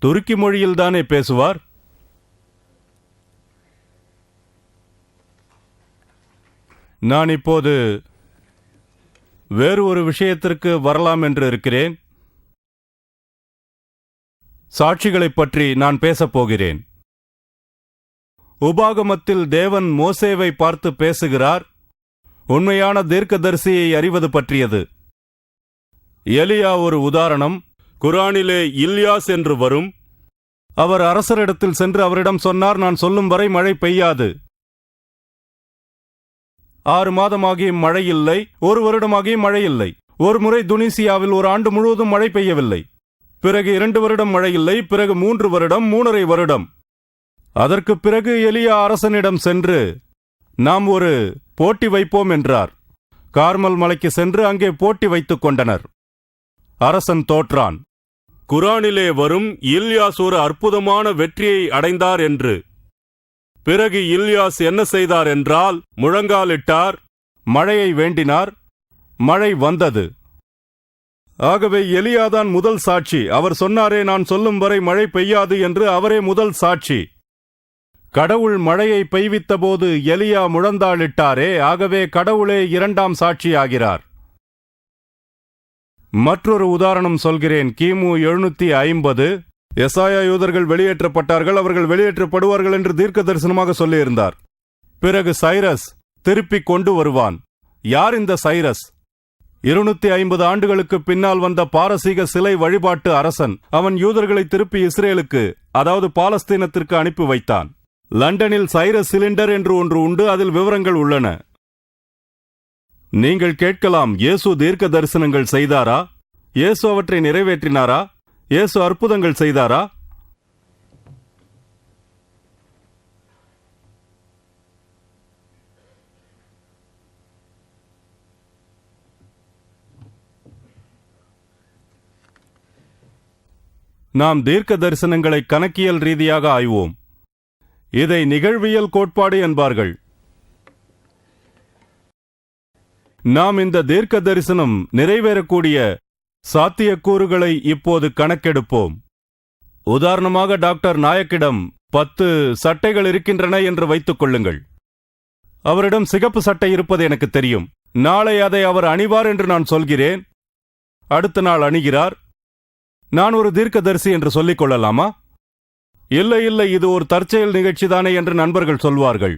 துருக்கி மொழியில்தானே பேசுவார். நான் இப்போது வேறு ஒரு விஷயத்திற்கு வரலாம் என்று இருக்கிறேன். சாட்சிகளைப் பற்றி நான் பேசப் போகிறேன். உபாகமத்தில் தேவன் மோசேவை பார்த்து பேசுகிறார். உண்மையான தீர்க்கதரிசியை அறிவது பற்றியது. எலியா ஒரு உதாரணம். குரானிலே இல்யாஸ் என்று வரும். அவர் அரசரிடத்தில் சென்று அவரிடம் சொன்னார், நான் சொல்லும் வரை மழை பெய்யாது. 6 மாதமாகியும் மழை இல்லை. 1 வருடமாகியும் மழை இல்லை. ஒரு முறை துனிசியாவில் ஒரு ஆண்டு முழுவதும் மழை பெய்யவில்லை. பிறகு 2 வருடம் மழை இல்லை. பிறகு 3 வருடம், 3.5 வருடம். அதற்கு பிறகு எலியா அரசனிடம் சென்று நாம் ஒரு போட்டி வைப்போம் என்றார். கார்மல் மலைக்கு சென்று அங்கே போட்டி வைத்துக் கொண்டனர். அரசன் தோற்றான். குரானிலே வரும் இல்யாஸ் ஒரு அற்புதமான வெற்றியை அடைந்தார் என்று. பிறகு இல்யாஸ் என்ன செய்தார் என்றால், முழங்காலிட்டார், மழையை வேண்டினார். மழை வந்தது. ஆகவே எலியாதான் முதல் சாட்சி. அவர் சொன்னாரே, நான் சொல்லும் வரை மழை பெய்யாது என்று. அவரே முதல் சாட்சி. கடவுள் மழையை பெய்வித்த போது எலியா முழந்தாளிட்டாரே. ஆகவே கடவுளே 2ஆம் சாட்சியாகிறார். மற்றொரு உதாரணம் சொல்கிறேன். கிமு 750 எசாயா யூதர்கள் வெளியேற்றப்பட்டார்கள். அவர்கள் வெளியேற்றப்படுவார்கள் என்று தீர்க்க தரிசனமாக சொல்லியிருந்தார். பிறகு சைரஸ் திருப்பிக் கொண்டு வருவான். யார் இந்த சைரஸ்? 250 ஆண்டுகளுக்கு பின்னால் வந்த பாரசீக சிலை வழிபாட்டு அரசன். அவன் யூதர்களை திருப்பி இஸ்ரேலுக்கு, அதாவது பாலஸ்தீனத்திற்கு அனுப்பி வைத்தான். லண்டனில் சைரஸ் சிலிண்டர் என்று ஒன்று உண்டு. அதில் விவரங்கள் உள்ளன. நீங்கள் கேட்கலாம், இயேசு தீர்க்க தரிசனங்கள் செய்தாரா? இயேசு அவற்றை நிறைவேற்றினாரா? இயேசு அற்புதங்கள் செய்தாரா? நாம் தீர்க்க தரிசனங்களை கணக்கியல் ரீதியாக ஆய்வோம். இதை நிகழ்வியல் கோட்பாடு என்பார்கள். நாம் இந்த தீர்க்க தரிசனம் நிறைவேறக்கூடிய சாத்தியக்கூறுகளை இப்போது கணக்கெடுப்போம். உதாரணமாக டாக்டர் நாயக்கிடம் 10 சட்டைகள் இருக்கின்றன என்று வைத்துக் கொள்ளுங்கள். அவரிடம் சிகப்பு சட்டை இருப்பது எனக்கு தெரியும். நாளை அதை அவர் அணிவார் என்று நான் சொல்கிறேன். அடுத்த நாள் அணிகிறார். நான் ஒரு தீர்க்கதரிசி என்று சொல்லிக் கொள்ளலாமா? இல்லை, இது ஒரு தற்செயல் நிகழ்ச்சிதானே என்று நண்பர்கள் சொல்வார்கள்.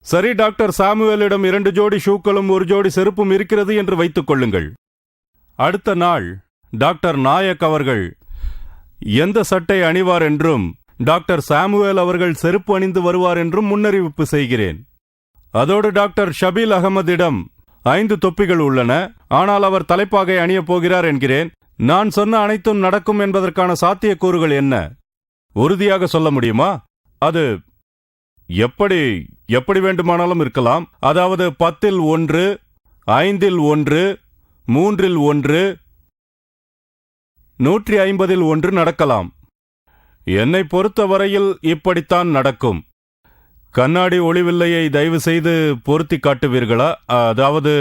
சரி, டாக்டர் சாமுவேலிடம் 2 ஜோடி ஷூக்களும் 1 ஜோடி செருப்பும் இருக்கிறது என்று வைத்துக் கொள்ளுங்கள். அடுத்த நாள் டாக்டர் நாயக் அவர்கள் எந்த சட்டை அணிவார் என்றும் டாக்டர் சாமுவேல் அவர்கள் செருப்பு அணிந்து வருவார் என்றும் முன்னறிவிப்பு செய்கிறேன். அதோடு டாக்டர் ஷபீல் அகமதிடம் 5 தொப்பிகள் உள்ளன, ஆனால் அவர் தலைப்பாகை அணியப் போகிறார் என்கிறேன். நான் சொன்ன அனைத்தும் நடக்கும் என்பதற்கான சாத்தியக்கூறுகள் என்ன? உறுதியாக சொல்ல முடியுமா? அது எப்படி வேண்டுமானாலும் இருக்கலாம். அதாவது 10இல் 1, 5இல் 1, 3இல் 1, 150இல் 1 நடக்கலாம். என்னை பொறுத்தவரையில் இப்படித்தான் நடக்கும். கண்ணாடி ஒளிவில்லையை தயவு செய்து பொருத்தி காட்டுவீர்களா? அதாவது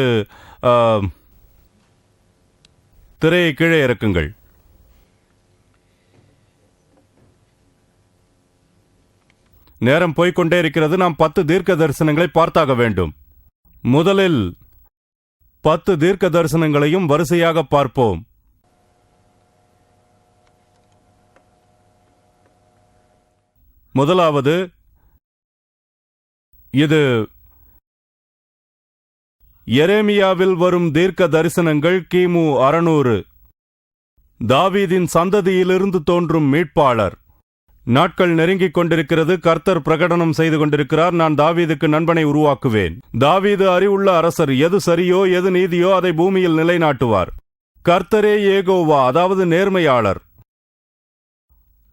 திரையை கீழே இறக்குங்கள். நேரம் போய்கொண்டே இருக்கிறது. நாம் 10 தீர்க்க தரிசனங்களை பார்த்தாக வேண்டும். முதலில் 10 தீர்க்க தரிசனங்களையும் வரிசையாக பார்ப்போம். முதலாவது, இது எரேமியாவில் வரும் தீர்க்க தரிசனங்கள் கிமு 600. தாவீதின் சந்ததியிலிருந்து தோன்றும் மீட்பாளர். நாட்கள் நெருங்கிக் கொண்டிருக்கிறது. கர்த்தர் பிரகடனம் செய்து கொண்டிருக்கிறார், நான் தாவீதுக்கு நண்பனை உருவாக்குவேன். தாவீது அறிவுள்ள அரசர். எது சரியோ எது நீதியோ அதை பூமியில் நிலைநாட்டுவார். கர்த்தரே யேகோவா, அதாவது நேர்மையாளர்.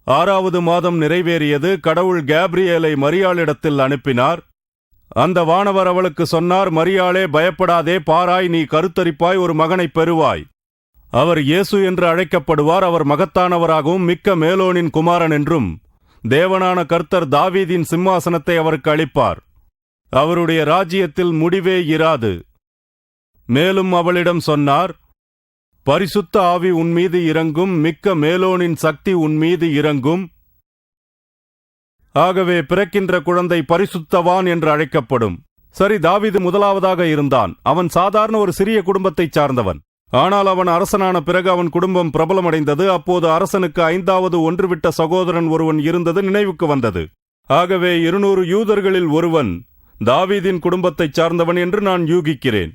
6வது மாதம் நிறைவேறியது. கடவுள் கேப்ரியேலை மரியாளிடத்தில் அனுப்பினார். அந்த வானவர் அவளுக்கு சொன்னார், மரியாளே, பயப்படாதே, பாராய், நீ கருத்தரிப்பாய், ஒரு மகனைப் பெறுவாய். அவர் இயேசு என்று அழைக்கப்படுவார். அவர் மகத்தானவராகவும் மிக்க மேலோனின் குமாரன் என்றும் தேவனான கர்த்தர் தாவீதின் சிம்மாசனத்தை அவருக்கு அளிப்பார். அவருடைய ராஜ்யத்தில் முடிவே இராது. மேலும் அவளிடம் சொன்னார், பரிசுத்த ஆவி உன்மீது இறங்கும், மிக்க மேலோனின் சக்தி உன்மீது இறங்கும். ஆகவே பிறக்கின்ற குழந்தை பரிசுத்தவான் என்று அழைக்கப்படும். சரி, தாவீது முதலாவதாக இருந்தான். அவன் சாதாரண ஒரு சிறிய குடும்பத்தைச் சார்ந்தவன். ஆனால் அவன் அரசனான பிறகு அவன் குடும்பம் பிரபலமடைந்தது. அப்போது அரசனுக்கு 5வது ஒன்றுவிட்ட சகோதரன் ஒருவன் இருந்தது நினைவுக்கு வந்தது. ஆகவே 200 யூதர்களில் ஒருவன் தாவீதின் குடும்பத்தைச் சார்ந்தவன் என்று நான் யூகிக்கிறேன்.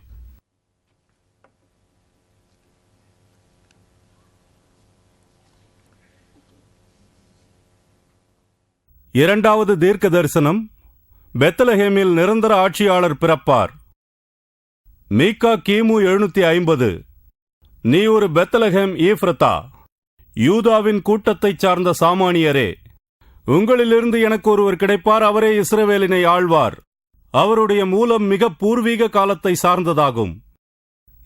இரண்டாவது தீர்க்க தரிசனம், பெத்லஹேமில் நிரந்தர ஆட்சியாளர் பிறப்பார். மீகா கிமு 750. நீ ஒரு பெத்லஹேம் ஈஃப்ரத்தா, யூதாவின் கூட்டத்தைச் சார்ந்த சாமானியரே, உங்களிலிருந்து எனக்கு ஒருவர் கிடைப்பார், அவரே இஸ்ரவேலினை ஆழ்வார். அவருடைய மூலம் மிக பூர்வீக காலத்தை சார்ந்ததாகும்.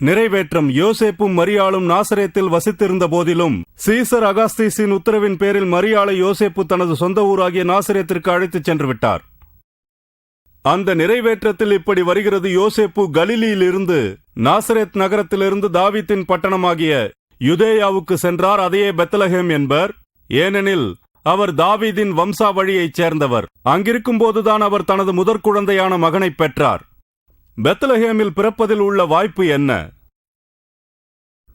நிறைவேற்றம், யோசேப்பும் மரியாளும் நாசரேத்தில் வசித்திருந்த போதிலும் சீசர் அகாஸ்தீஸின் உத்தரவின் பேரில் மரியாளை யோசேப்பு தனது சொந்த ஊராகிய நாசரேத்திற்கு அழைத்துச் சென்று விட்டார். அந்த நிறைவேற்றத்தில் இப்படி வருகிறது. யோசேப்பு கலிலியிலிருந்து நாசரேத் நகரத்திலிருந்து தாவீதின் பட்டணமாகிய யுதேயாவுக்கு சென்றார். அதையே பெத்லஹேம் என்பர். ஏனெனில் அவர் தாவீதின் வம்சாவழியைச் சேர்ந்தவர். அங்கிருக்கும் போதுதான் அவர் தனது முதற் குழந்தையான மகனை பெற்றார். பெத்லஹேமில் பிறப்பதில் உள்ள வாய்ப்பு என்ன?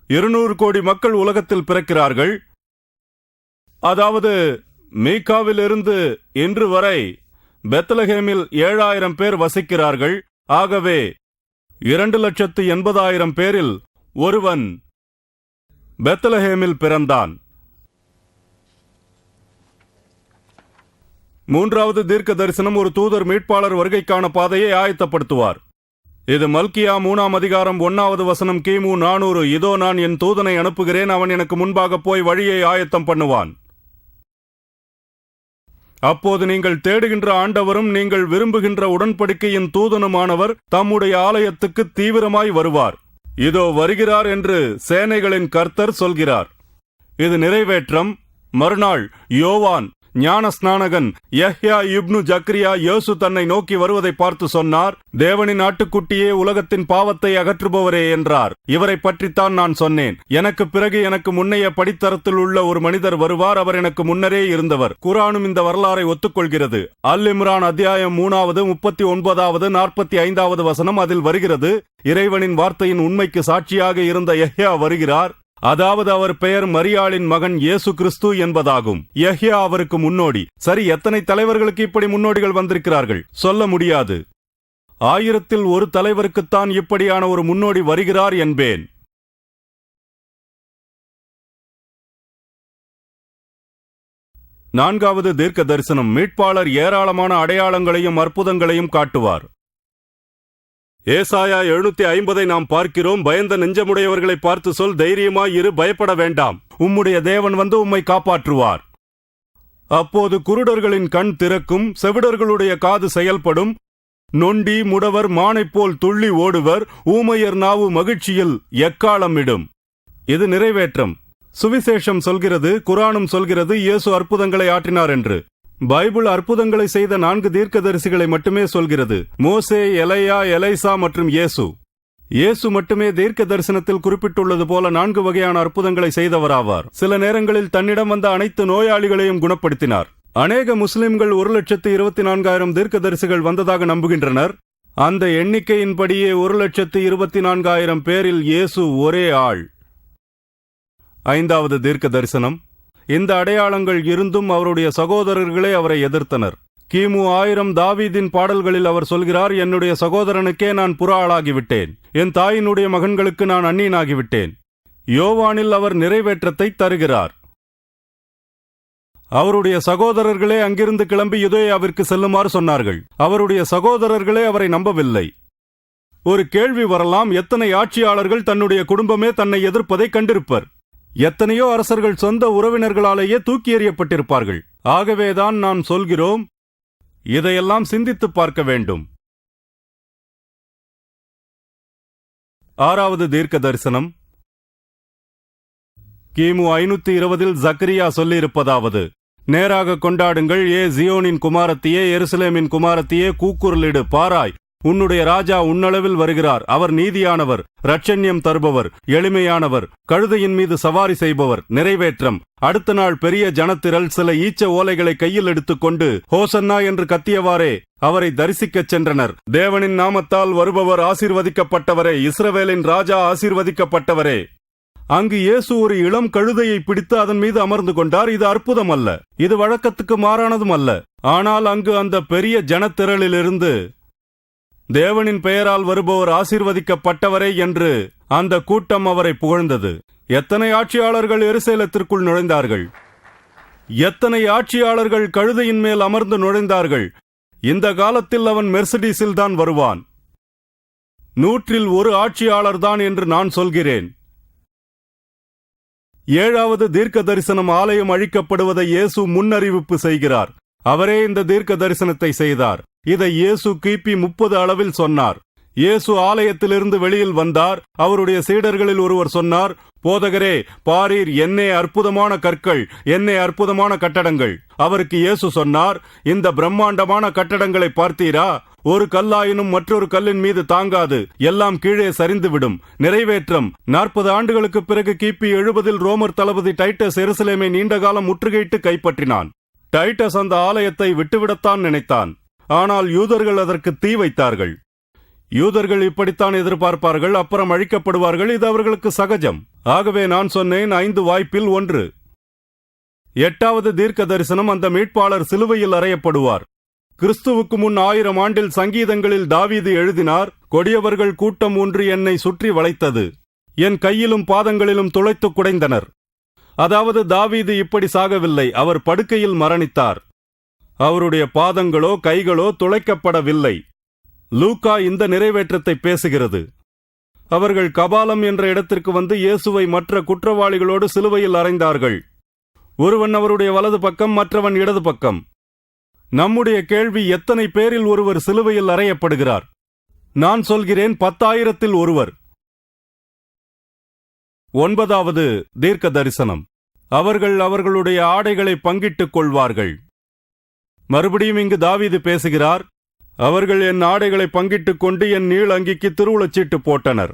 200 கோடி மக்கள் உலகத்தில் பிறக்கிறார்கள். அதாவது மீகாவிலிருந்து இன்று வரை பெத்லஹேமில் 7000 பேர் வசிக்கிறார்கள். ஆகவே 2,80,000 பேரில் ஒருவன் பெத்லஹேமில் பிறந்தான். மூன்றாவது தீர்க்க தரிசனம், ஒரு தூதர் மீட்பாளர் வருகைக்கான பாதையை ஆயத்தப்படுத்துவார். இது மல்கியா 3ஆம் அதிகாரம் 1வது வசனம், கிமு 400. இதோ நான் என் தூதனை அனுப்புகிறேன், அவன் எனக்கு முன்பாக போய் வழியை ஆயத்தம் பண்ணுவான். அப்போது நீங்கள் தேடுகின்ற ஆண்டவரும் நீங்கள் விரும்புகின்ற உடன்படிக்கையின் தூதனுமானவர் தம்முடைய ஆலயத்துக்கு தீவிரமாய் வருவார். இதோ வருகிறார் என்று சேனைகளின் கர்த்தர் சொல்கிறார். இது நிறைவேற்றம். மறுநாள் யோவான் ஞான ஸ்நானகன் யஹ்யா இப்னு ஜக்ரியா இயேசு தன்னை நோக்கி வருவதை பார்த்து சொன்னார், தேவனின் ஆட்டுக்குட்டியே, உலகத்தின் பாவத்தை அகற்றுபவரே என்றார். இவரை பற்றித்தான் நான் சொன்னேன், எனக்கு பிறகு எனக்கு முன்னைய படித்தரத்தில் உள்ள ஒரு மனிதர் வருவார், அவர் எனக்கு முன்னரே இருந்தவர். குர்ஆனும் இந்த வரலாறை ஒத்துக்கொள்கிறது. அல் இம்ரான் அத்தியாயம் 3 39 45 வசனம் அதில் வருகிறது, இறைவனின் வார்த்தையின் உண்மைக்கு சாட்சியாக இருந்த யஹ்யா வருகிறார். அதாவது அவர் பெயர் மரியாளின் மகன் இயேசு கிறிஸ்து என்பதாகும். யஹ்யா அவருக்கு முன்னோடி. சரி, எத்தனை தலைவர்களுக்கு இப்படி முன்னோடிகள் வந்திருக்கிறார்கள்? சொல்ல முடியாது. 1000 ஒரு தலைவருக்குத்தான் இப்படியான ஒரு முன்னோடி வருகிறார் என்பேன். நான்காவது தீர்க்க தரிசனம். மீட்பாளர் ஏராளமான அடையாளங்களையும் அற்புதங்களையும் காட்டுவார். ஏசாயா 750 நாம் பார்க்கிறோம். பயந்த நெஞ்சமுடையவர்களை பார்த்து சொல், தைரியமாய் இரு, பயப்பட வேண்டாம், உம்முடைய தேவன் வந்து உம்மை காப்பாற்றுவார். அப்போது குருடர்களின் கண் திறக்கும், செவிடர்களுடைய காது செயல்படும், நொண்டி முடவர் மானைப் போல் துள்ளி ஓடுவர், ஊமையர் நாவு மகிழ்ச்சியில் எக்காளமிடும். இது நிறைவேற்றம். சுவிசேஷம் சொல்கிறது, குர்ஆனும் சொல்கிறது இயேசு அற்புதங்களை ஆற்றினார் என்று. பைபிள் அற்புதங்களை செய்த 4 தீர்க்கதரிசிகளை மட்டுமே சொல்கிறது, மோசே, எலையா, எலைசா மற்றும் இயேசு. இயேசு மட்டுமே தீர்க்க தரிசனத்தில் குறிப்பிட்டுள்ளது போல 4 வகையான அற்புதங்களை செய்தவராவார். சில நேரங்களில் தன்னிடம் வந்த அனைத்து நோயாளிகளையும் குணப்படுத்தினார். அநேக முஸ்லிம்கள் 1,24,000 தீர்க்கதரிசிகள் வந்ததாக நம்புகின்றனர். அந்த எண்ணிக்கையின்படியே 1,24,000 பேரில் இயேசு ஒரே ஆள். 5வது தீர்க்க தரிசனம். இந்த அடையாளங்கள் இருந்தும் அவருடைய சகோதரர்களே அவரை எதிர்த்தனர். கிமு 1000 தாவீதின் பாடல்களில் அவர் சொல்கிறார், என்னுடைய சகோதரனுக்கே நான் புற ஆளாகிவிட்டேன், என் தாயினுடைய மகன்களுக்கு நான் அந்நியனாகிவிட்டேன். யோவானில் அவர் நிறைவேற்றத்தை தருகிறார். அவருடைய சகோதரர்களே அங்கிருந்து கிளம்பி யூதேயாவிற்கு செல்லுமாறு சொன்னார்கள். அவருடைய சகோதரர்களே அவரை நம்பவில்லை. ஒரு கேள்வி வரலாம், எத்தனை ஆட்சியாளர்கள் தன்னுடைய குடும்பமே தன்னை எதிர்ப்பதை கண்டிருப்பர்? எத்தனையோ அரசர்கள் சொந்த உறவினர்களாலேயே தூக்கி எறியப்பட்டிருப்பார்கள். ஆகவேதான் நாம் சொல்கிறோம், இதையெல்லாம் சிந்தித்து பார்க்க வேண்டும். 6வது தீர்க்க தரிசனம். கிமு 520 ஜக்கரியா சொல்லியிருப்பதாவது, நேராக கொண்டாடுங்கள், ஏ ஜியோனின் குமாரத்தியே, எருசலேமின் குமாரத்தியே, கூக்குரலிடு, பாராய், உன்னுடைய ராஜா உன்னளவில் வருகிறார். அவர் நீதியானவர், இரட்சண்யம் தருபவர், எளிமையானவர், கழுதையின் மீது சவாரி செய்பவர். நிறைவேற்றம். அடுத்த நாள் பெரிய ஜனத்திரள் சில ஈச்ச ஓலைகளை கையில் எடுத்துக்கொண்டு ஹோசன்னா என்று கத்தியவாறே அவரை தரிசிக்கச் சென்றனர். தேவனின் நாமத்தால் வருபவர் ஆசீர்வதிக்கப்பட்டவரே, இஸ்ரவேலின் ராஜா ஆசீர்வதிக்கப்பட்டவரே. அங்கு இயேசு ஒரு இளம் கழுதையை பிடித்து அதன் மீது அமர்ந்து கொண்டார். இது அற்புதம் அல்ல, இது வழக்கத்துக்கு மாறானதும் அல்ல. ஆனால் அங்கு அந்த பெரிய ஜனத்திரளிலிருந்து தேவனின் பெயரால் வருபவர் ஆசீர்வதிக்கப்பட்டவரே என்று அந்த கூட்டம் அவரை புகழ்ந்தது. எத்தனை ஆட்சியாளர்கள் எருசலேத்திற்குள் நுழைந்தார்கள்! எத்தனை ஆட்சியாளர்கள் கழுதையின் மேல் அமர்ந்து நுழைந்தார்கள்! இந்த காலத்தில் அவன் மெர்சிடிஸில் தான் வருவான். 100 ஆட்சியாளர்தான் என்று நான் சொல்கிறேன். 7வது தீர்க்க தரிசனம். ஆலயம் அழிக்கப்படுவதை இயேசு முன்னறிவிப்பு செய்கிறார். அவரே இந்த தீர்க்க தரிசனத்தை செய்தார். இதை இயேசு கிபி 30 அளவில் சொன்னார். இயேசு ஆலயத்திலிருந்து வெளியில் வந்தார். அவருடைய சீடர்களில் ஒருவர் சொன்னார், போதகரே, பாரீர், என்னே அற்புதமான கற்கள், என்னே அற்புதமான கட்டடங்கள். அவருக்கு இயேசு சொன்னார், இந்த பிரம்மாண்டமான கட்டடங்களை பார்த்தீரா? ஒரு கல்லாயினும் மற்றொரு கல்லின் மீது தாங்காது, எல்லாம் கீழே சரிந்துவிடும். நிறைவேற்றம். 40 ஆண்டுகளுக்கு பிறகு கிபி 70 ரோமர் தளபதி டைட்டஸ் எருசலேமை நீண்ட காலம் முற்றுகையிட்டு கைப்பற்றினான். டைட்டஸ் அந்த ஆலயத்தை விட்டுவிடத்தான் நினைத்தான். ஆனால் யூதர்கள் அதற்கு தீ வைத்தார்கள். யூதர்கள் இப்படித்தான் எதிர்பார்ப்பார்கள், அப்புறம் அழிக்கப்படுவார்கள். இது அவர்களுக்கு சகஜம். ஆகவே நான் சொன்னேன், 5 வாய்ப்பில் 1. 8வது தீர்க்க தரிசனம். அந்த மீட்பாளர் சிலுவையில் அறையப்படுவார். கிறிஸ்துவுக்கு முன் 1000 ஆண்டில் சங்கீதங்களில் தாவீது எழுதினார், கொடியவர்கள் கூட்டம் ஒன்று என்னை சுற்றி வளைத்தது, என் கையிலும் பாதங்களிலும் துளைத்து குடைந்தனர். அதாவது தாவீது இப்படி சாகவில்லை, அவர் படுக்கையில் மரணித்தார். அவருடைய பாதங்களோ கைகளோ துளைக்கப்படவில்லை. லூக்கா இந்த நிறைவேற்றத்தை பேசுகிறது. அவர்கள் கபாலம் என்ற இடத்திற்கு வந்து இயேசுவை மற்ற குற்றவாளிகளோடு சிலுவையில் அறைந்தார்கள். ஒருவன் அவருடைய வலது பக்கம், மற்றவன் இடது பக்கம். நம்முடைய கேள்வி, எத்தனை பேரில் ஒருவர் சிலுவையில் அறையப்படுகிறார்? நான் சொல்கிறேன், 10,000 ஒருவர். 9வது தீர்க்க தரிசனம். அவர்கள் அவர்களுடைய ஆடைகளை பங்கிட்டுக் கொள்வார்கள். மறுபடியும் இங்கு தாவீது பேசுகிறார். அவர்கள் என் ஆடைகளை பங்கிட்டுக் கொண்டு என் நீள் அங்கிக்கு திருவுளச்சீட்டு போட்டனர்.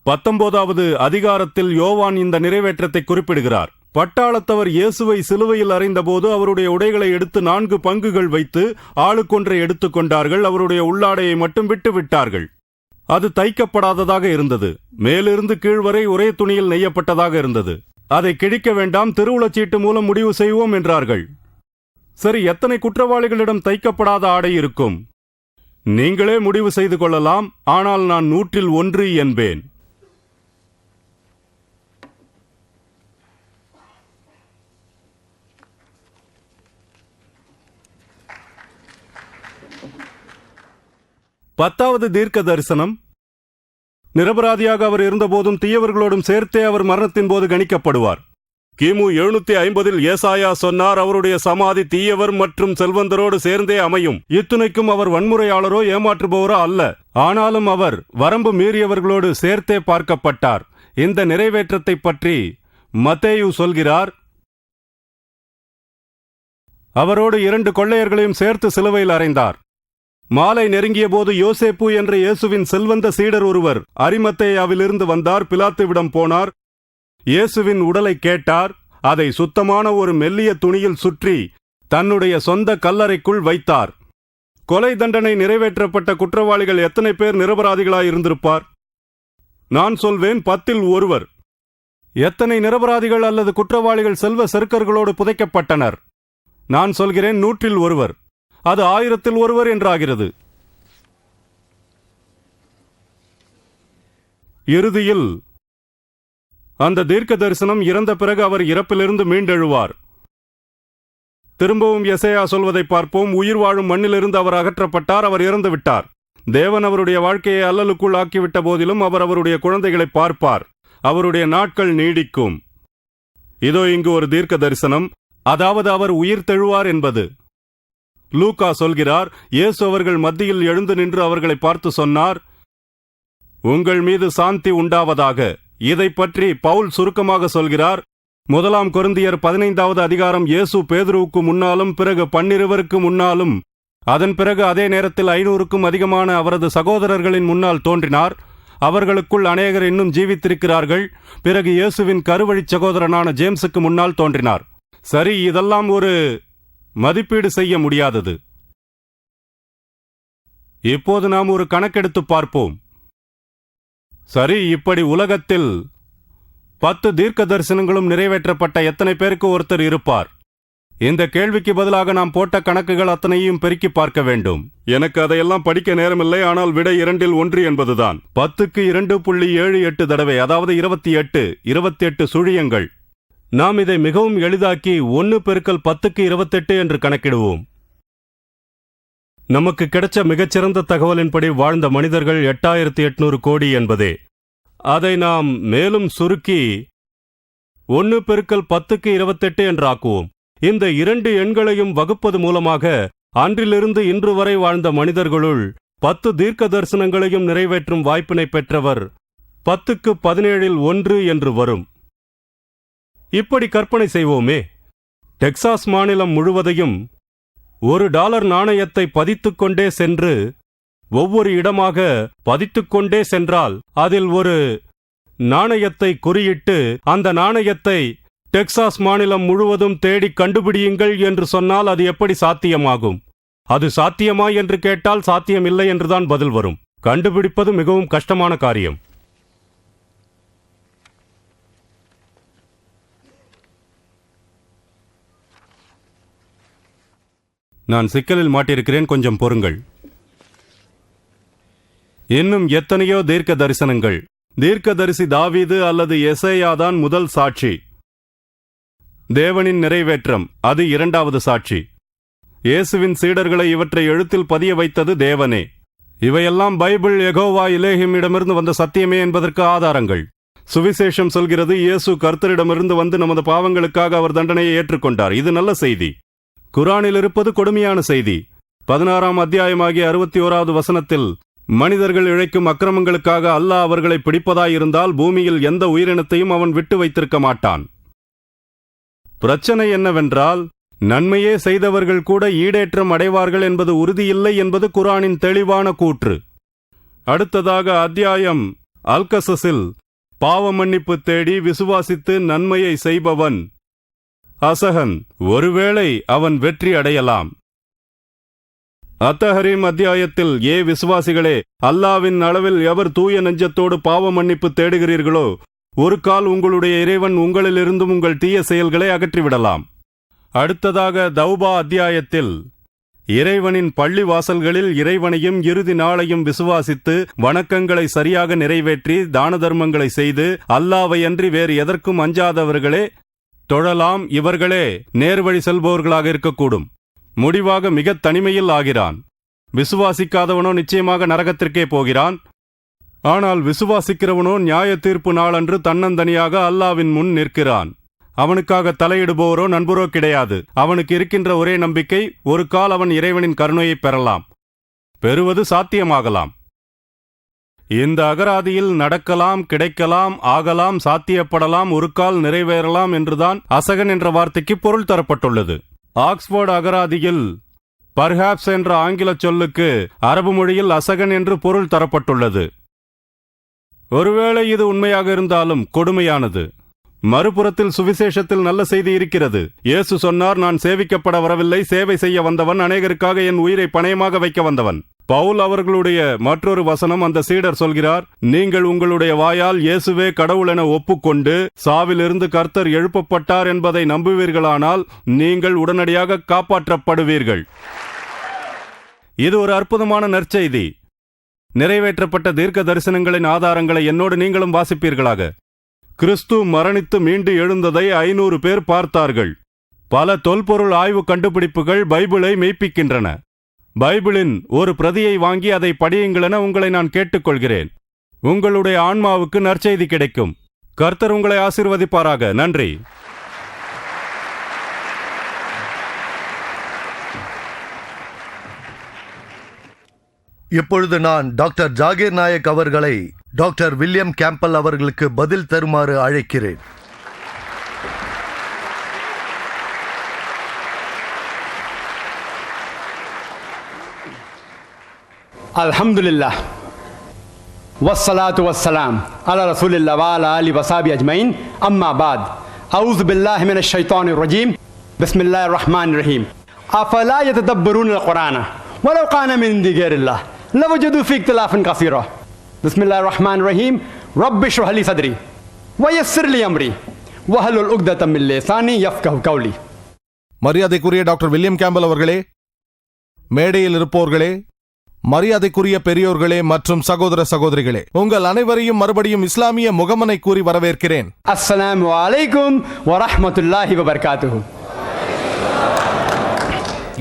19வது அதிகாரத்தில் யோவான் இந்த நிறைவேற்றத்தை குறிப்பிடுகிறார். பட்டாளத்தவர் இயேசுவை சிலுவையில் அறைந்தபோது அவருடைய உடைகளை எடுத்து 4 பங்குகள் வைத்து ஆளுக்கொன்றை எடுத்துக் கொண்டார்கள். அவருடைய உள்ளாடையை மட்டும் விட்டு விட்டார்கள். அது தைக்கப்படாததாக இருந்தது. மேலிருந்து கீழ் வரை ஒரே துணியில் நெய்யப்பட்டதாக இருந்தது. அதை கிழிக்க வேண்டாம், திருவுளச்சீட்டு மூலம் முடிவு செய்வோம் என்றார்கள். சரி, எத்தனை குற்றவாளிகளிடம் தைக்கப்படாத ஆடை இருக்கும்? நீங்களே முடிவு செய்து கொள்ளலாம். ஆனால் நான் 100 என்பேன். பத்தாவது தீர்க்க தரிசனம். நிரபராதியாக அவர் இருந்தபோதும் தீயவர்களோடும் சேர்த்தே அவர் மரணத்தின் போது கணிக்கப்படுவார். கிமு 750 ஏசாயா சொன்னார், அவருடைய சமாதி தீயவர் மற்றும் செல்வந்தரோடு சேர்ந்தே அமையும். இத்துணைக்கும் அவர் வன்முறையாளரோ ஏமாற்றுபவரோ அல்ல. ஆனாலும் அவர் வரம்பு மீறியவர்களோடு சேர்த்தே பார்க்கப்பட்டார். இந்த நிறைவேற்றத்தை பற்றி மத்தேயு சொல்கிறார். அவரோடு 2 கொள்ளையர்களையும் சேர்த்து சிலுவையில் அறைந்தார். மாலை நெருங்கிய போது யோசேப்பு என்ற இயேசுவின் செல்வந்த சீடர் ஒருவர் அரிமத்தேயாவிலிருந்து வந்தார். பிலாத்துவிடம் போனார். இயேசுவின் உடலை கேட்டார். அதை சுத்தமான ஒரு மெல்லிய துணியில் சுற்றி தன்னுடைய சொந்த கல்லறைக்குள் வைத்தார். கொலை தண்டனை நிறைவேற்றப்பட்ட குற்றவாளிகள் எத்தனை பேர் நிரபராதிகளாயிருந்திருப்பார்? நான் சொல்வேன், 10ல் 1. எத்தனை நிரபராதிகள் அல்லது குற்றவாளிகள் செல்வ செருக்கர்களோடு புதைக்கப்பட்டனர்? நான் சொல்கிறேன், 100ல் 1. அது 1000ல் 1 என்றாகிறது. இறுதியில் அந்த தீர்க்க தரிசனம் இறந்த பிறகு அவர் இறப்பிலிருந்து மீண்டெழுவார். திரும்பவும் எசேயா சொல்வதை பார்ப்போம். உயிர் வாழும் மண்ணிலிருந்து அவர் அகற்றப்பட்டார். அவர் இறந்து விட்டார். தேவன் அவருடைய வாழ்க்கையை அல்லலுக்குள் ஆக்கிவிட்ட போதிலும் அவர் அவருடைய குழந்தைகளை பார்ப்பார். அவருடைய நாட்கள் நீடிக்கும். இதோ இங்கு ஒரு தீர்க்க தரிசனம், அதாவது அவர் உயிர் தெழுவார் என்பது. லூக்கா சொல்கிறார், இயேசு அவர்கள் மத்தியில் எழுந்து நின்று அவர்களை பார்த்து சொன்னார், உங்கள் மீது சாந்தி உண்டாவதாக. இதை பற்றி பவுல் சுருக்கமாக சொல்கிறார். 1 கொரிந்தியர் 15வது அதிகாரம். இயேசு பேதுருவுக்கு முன்னாலும் பிறகு 12 முன்னாலும் அதன் பிறகு அதே நேரத்தில் 500க்கும் அதிகமான அவரது சகோதரர்களின் முன்னால் தோன்றினார். அவர்களுக்குள் அநேகர் இன்னும் ஜீவித்திருக்கிறார்கள். பிறகு இயேசுவின் கருவழிச் சகோதரனான ஜேம்ஸுக்கு முன்னால் தோன்றினார். சரி, இதெல்லாம் ஒரு மதிப்பீடு செய்ய முடியாதது. இப்போது நாம் ஒரு கணக்கெடுத்து பார்ப்போம். சரி, இப்படி உலகத்தில் 10 தீர்க்க தரிசனங்களும் நிறைவேற்றப்பட்ட எத்தனை பேருக்கு ஒருத்தர் இருப்பார்? இந்த கேள்விக்கு பதிலாக நாம் போட்ட கணக்குகள் அத்தனையும் பெருக்கி பார்க்க வேண்டும். எனக்கு அதையெல்லாம் படிக்க நேரமில்லை. ஆனால் விடை 2ல் 1 என்பதுதான். 10க்கு 2.78 தடவை, அதாவது 28 சுழியங்கள். நாம் இதை மிகவும் எளிதாக்கி 1 பெருக்கல் 10க்கு 28 என்று கணக்கிடுவோம். நமக்கு கிடைச்ச மிகச்சிறந்த தகவலின்படி வாழ்ந்த மனிதர்கள் 8800 கோடி என்பதே. அதை நாம் மேலும் சுருக்கி 1 பெருக்கல் 10க்கு 28 என்று ஆக்குவோம். இந்த 2 எண்களையும் வகுப்பது மூலமாக அன்றிலிருந்து இன்று வரை வாழ்ந்த மனிதர்களுள் 10 தீர்க்க தரிசனங்களையும் நிறைவேற்றும் வாய்ப்பினை பெற்றவர் 10க்கு 17ல் 1 என்று வரும். இப்படி கற்பனை செய்வோமே. டெக்சாஸ் மாநிலம் முழுவதையும் $1 நாணயத்தை பதித்துக்கொண்டே சென்று ஒவ்வொரு இடமாக பதித்துக்கொண்டே சென்றால் அதில் ஒரு நாணயத்தை குறியிட்டு அந்த நாணயத்தை டெக்சாஸ் மாநிலம் முழுவதும் தேடி கண்டுபிடியுங்கள் என்று சொன்னால் அது எப்படி சாத்தியமாகும்? அது சாத்தியமா என்று கேட்டால் சாத்தியமில்லை என்றுதான் பதில் வரும். கண்டுபிடிப்பது மிகவும் கஷ்டமான காரியம். நான் சிக்கலில் மாட்டியிருக்கிறேன், கொஞ்சம் பொறுங்கள். இன்னும் எத்தனையோ தீர்க்க தரிசனங்கள். தீர்க்கதரிசி தாவீது அல்லது எசேயாதான் முதல் சாட்சி. தேவனின் நிறைவேற்றம், அது 2வது சாட்சி. இயேசுவின் சீடர்களை இவற்றை எழுத்தில் பதிய வைத்தது தேவனே. இவையெல்லாம் பைபிள் யெகோவா இலேஹிமிடமிருந்து வந்த சத்தியமே என்பதற்கு ஆதாரங்கள். சுவிசேஷம் சொல்கிறது, இயேசு கர்த்தரிடமிருந்து வந்து நமது பாவங்களுக்காக அவர் தண்டனையை ஏற்றுக்கொண்டார். இது நல்ல செய்தி. குரானில் இருப்பது கொடுமையான செய்தி. 16ஆம் அத்தியாயமாகிய 61வது வசனத்தில், மனிதர்கள் இழைக்கும் அக்கிரமங்களுக்காக அல்லாஹ் அவர்களை பிடிப்பதாயிருந்தால் பூமியில் எந்த உயிரினத்தையும் அவன் விட்டு வைத்திருக்க மாட்டான். பிரச்சனை என்னவென்றால், நன்மையே செய்தவர்கள் கூட ஈடேற்றம் அடைவார்கள் என்பது உறுதியில்லை என்பது குர்ஆனின் தெளிவான கூற்று. அடுத்ததாக அத்தியாயம் அல்கசஸில் பாவ மன்னிப்பு தேடி விசுவாசித்து நன்மையை செய்பவன் அசகன், ஒருவேளை அவன் வெற்றி அடையலாம். அத்தஹரீம் அத்தியாயத்தில், ஏ விசுவாசிகளே, அல்லாவின் அளவில் எவர் தூய நெஞ்சத்தோடு பாவ மன்னிப்பு தேடுகிறீர்களோ ஒரு கால் உங்களுடைய இறைவன் உங்களிலிருந்தும் உங்கள் தீய செயல்களை அகற்றிவிடலாம். அடுத்ததாக தௌபா அத்தியாயத்தில், இறைவனின் பள்ளி வாசல்களில் இறைவனையும் இறுதி நாளையும் விசுவாசித்து வணக்கங்களை சரியாக நிறைவேற்றி தான தர்மங்களை செய்து அல்லாவையன்றி வேறு எதற்கும் அஞ்சாதவர்களே தொழலாம். இவர்களே நேர்வழி செல்பவர்களாக இருக்கக்கூடும். முடிவாக மிக தனிமையில் ஆகிறான். விசுவாசிக்காதவனோ நிச்சயமாக நரகத்திற்கே போகிறான். ஆனால் விசுவாசிக்கிறவனோ நியாய தீர்ப்பு நாளன்று தன்னந்தனியாக அல்லாவின் முன் நிற்கிறான். அவனுக்காக தலையிடுபவரோ நண்பரோ கிடையாது. அவனுக்கு இருக்கின்ற ஒரே நம்பிக்கை, ஒரு கால் அவன் இறைவனின் கருணையை பெறலாம், பெறுவது சாத்தியமாகலாம். இந்த அகராதியில் நடக்கலாம், கிடைக்கலாம், ஆகலாம், சாத்தியப்படலாம், ஒரு கால் நிறைவேறலாம் என்றுதான் அசகன் என்ற வார்த்தைக்கு பொருள் தரப்பட்டுள்ளது. ஆக்ஸ்போர்டு அகராதியில் பர்ஹாப்ஸ் என்ற ஆங்கில சொல்லுக்கு அரபு மொழியில் அசகன் என்று பொருள் தரப்பட்டுள்ளது. ஒருவேளை இது உண்மையாக இருந்தாலும் கொடுமையானது. மறுபுறத்தில் சுவிசேஷத்தில் நல்ல செய்தி இருக்கிறது. இயேசு சொன்னார், நான் சேவிக்கப்பட வரவில்லை, சேவை செய்ய வந்தவன், அநேகருக்காக என் உயிரை பணயமாக வைக்க வந்தவன். பவுல் அவர்களுடைய மற்றொரு வசனம், அந்த சீடர் சொல்கிறார், நீங்கள் உங்களுடைய வாயால் இயேசுவே கடவுள் என ஒப்புக்கொண்டு சாவிலிருந்து கர்த்தர் எழுப்பப்பட்டார் என்பதை நம்புவீர்களானால் நீங்கள் உடனடியாக காப்பாற்றப்படுவீர்கள். இது ஒரு அற்புதமான நற்செய்தி. நிறைவேற்றப்பட்ட தீர்க்க தரிசனங்களின் ஆதாரங்களை என்னோடு நீங்களும் வாசிப்பீர்களாக. கிறிஸ்து மரணித்து மீண்டு எழுந்ததை 500 பேர் பார்த்தார்கள். பல தொல்பொருள் ஆய்வு கண்டுபிடிப்புகள் பைபிளை மெய்ப்பிக்கின்றன. பைபிளின் ஒரு பிரதியை வாங்கி அதை படியுங்களென உங்களை நான் கேட்டுக்கொள்கிறேன். உங்களுடைய ஆன்மாவுக்கு நற்செய்தி கிடைக்கும். கர்த்தர் உங்களை ஆசீர்வதிப்பாராக. நன்றி. இப்பொழுது நான் டாக்டர் ஜாகீர் நாயக் அவர்களை டாக்டர் வில்லியம் கேம்பல் அவர்களுக்கு பதில் தருமாறு அழைக்கிறேன். अल्हम्दुलिल्लाह वस्सलातु वस्सलाम अला रसूलिल्लाह व अला आलिहि वसहबी अजमईन अम्मा बाद अऊज़ु बिल्लाहि मिनश शैतानिर रजीम बिस्मिल्लाहिर रहमानिर रहीम अफला यतदब्बरूनल कुरान वलौ काना मिन इंदि गैरिल्लाह लवजदू फी इख्तिलाफन कसीरा बिस्मिल्लाहिर रहमानिर रहीम रब्बि इश्रह ली सदरी वयस्सिर लि अमरी वहलुल उक़दतम मिन लिसानी यफ्क़हू क़ौली. மரியாதைக்குரிய டாக்டர் வில்லியம் கேம்பல் அவர்களே, மேடையில் இருப்போர்களே, மரியாதைக்குரிய பெரியோர்களே மற்றும் சகோதர சகோதரிகளே, உங்கள் அனைவரையும் மறுபடியும் இஸ்லாமிய முகமனை கூறி வரவேற்கிறேன். அஸ்ஸலாமு அலைக்கும் வரஹ்மத்துல்லாஹி வபரகாத்துஹு.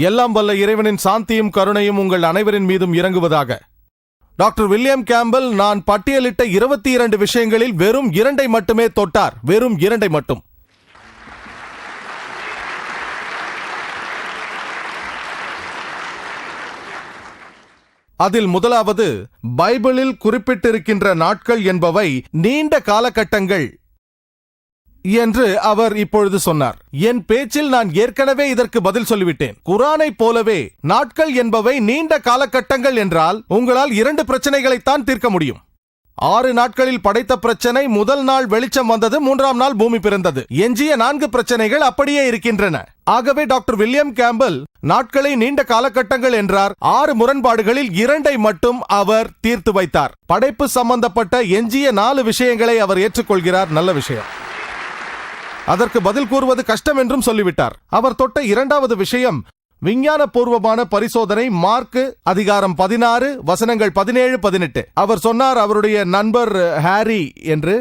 எல்லாம் வல்ல இறைவனின் சாந்தியும் கருணையும் உங்கள் அனைவரின் மீதும் இறங்குவதாக. டாக்டர் வில்லியம் கேம்பல் நான் பட்டியலிட்ட 22 விஷயங்களில் வெறும் 2 மட்டுமே தொட்டார். வெறும் 2 மட்டும். அதில் முதலாவது, பைபிளில் குறிப்பிட்டிருக்கின்ற நாட்கள் என்பவை நீண்ட காலகட்டங்கள் என்று அவர் இப்பொழுது சொன்னார். என் பேச்சில் நான் ஏற்கனவே இதற்கு பதில் சொல்லிவிட்டேன். குர்ஆனை போலவே நாட்கள் என்பவை நீண்ட காலகட்டங்கள் என்றால் உங்களால் 2 பிரச்சனைகளைத்தான் தீர்க்க முடியும். 6 நாட்களில் படைத்த பிரச்சனை, முதல் நாள் வெளிச்சம் வந்தது, 3ஆம் நாள் பூமி பிறந்தது. எஞ்சிய 4 பிரச்சனைகள் அப்படியே இருக்கின்றன. ஆகவே டாக்டர் வில்லியம் கேம்பல் நாட்களை நீண்ட காலகட்டங்கள் என்றார். 6 முரண்பாடுகளில் 2 மட்டும் அவர் தீர்த்து வைத்தார். படைப்பு சம்பந்தப்பட்ட எஞ்சிய 4 விஷயங்களை அவர் ஏற்றுக்கொள்கிறார். நல்ல விஷயம். அதற்கு பதில் கூறுவது கஷ்டம் என்றும் சொல்லிவிட்டார். அவர் தொட்ட 2வது விஷயம் விஞ்ஞான பூர்வமான பரிசோதனை. மார்க்கு அதிகாரம் 16 வசனங்கள் 17-18. அவர் சொன்னார், அவருடைய நண்பர் ஹாரி என்று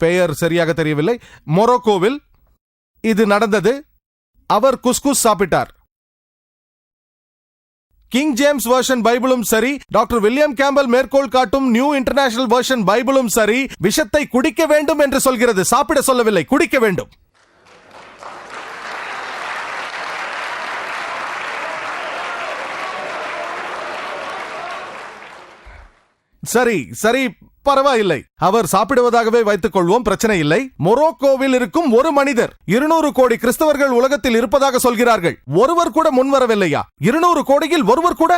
பெயர் சரியாக தெரியவில்லை, மொரோக்கோவில் இது நடந்தது. அவர் குஸ்குஸ் சாப்பிட்டார். கிங் ஜேம்ஸ் வெர்ஷன் பைபிளும் சரி, டாக்டர் வில்லியம் கேம்பல் மேற்கோள் காட்டும் நியூ இன்டர்நேஷனல் வெர்ஷன் பைபிளும் சரி, விஷத்தை குடிக்க வேண்டும் என்று சொல்கிறது. சாப்பிட சொல்லவில்லை, குடிக்க வேண்டும். சரி சரி, பரவாயில்லை, அவர் சாப்பிடுவதாகவே வைத்துக் கொள்வோம், பிரச்சனை இல்லை. மொரோக்கோவில் இருக்கும் ஒரு மனிதர் 200 கோடி கிறிஸ்தவர்கள் உலகத்தில் இருப்பதாக சொல்கிறார்கள். ஒருவர் கூட முன்வரவில்லையா? 200 கோடியில் ஒருவர் கூட?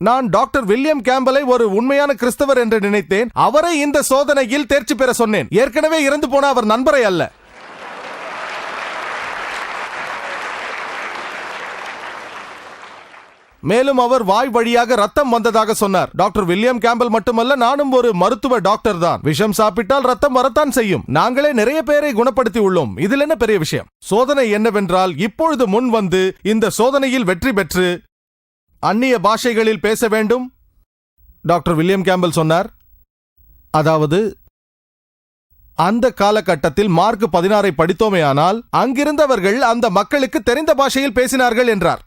நான் டாக்டர் வில்லியம் கேம்பலை ஒரு உண்மையான கிறிஸ்தவர் என்று நினைத்தேன். அவரை இந்த சோதனையில் தேர்ச்சி பெற சொன்னேன். ஏற்கனவே இறந்து போன அவர் நண்பரை அல்ல. மேலும் அவர் வாய் வழியாக ரத்தம் வந்ததாக சொன்னார். டாக்டர் வில்லியம் கேம்பல் மட்டுமல்ல, நானும் ஒரு மருத்துவ டாக்டர் தான். விஷம் சாப்பிட்டால் ரத்தம் வரத்தான் செய்யும். நாங்களே நிறைய பேரை குணப்படுத்தி உள்ளோம். இதில் என்ன பெரிய விஷயம்? சோதனை என்னவென்றால், இப்பொழுது முன் வந்து இந்த சோதனையில் வெற்றி பெற்று அந்நிய பாஷைகளில் பேச வேண்டும். டாக்டர் வில்லியம் கேம்பல் சொன்னார், அதாவது அந்த காலகட்டத்தில் மார்க் 16 படித்தோமேயானால் அங்கிருந்தவர்கள் அந்த மக்களுக்கு தெரிந்த பாஷையில் பேசினார்கள் என்றார்.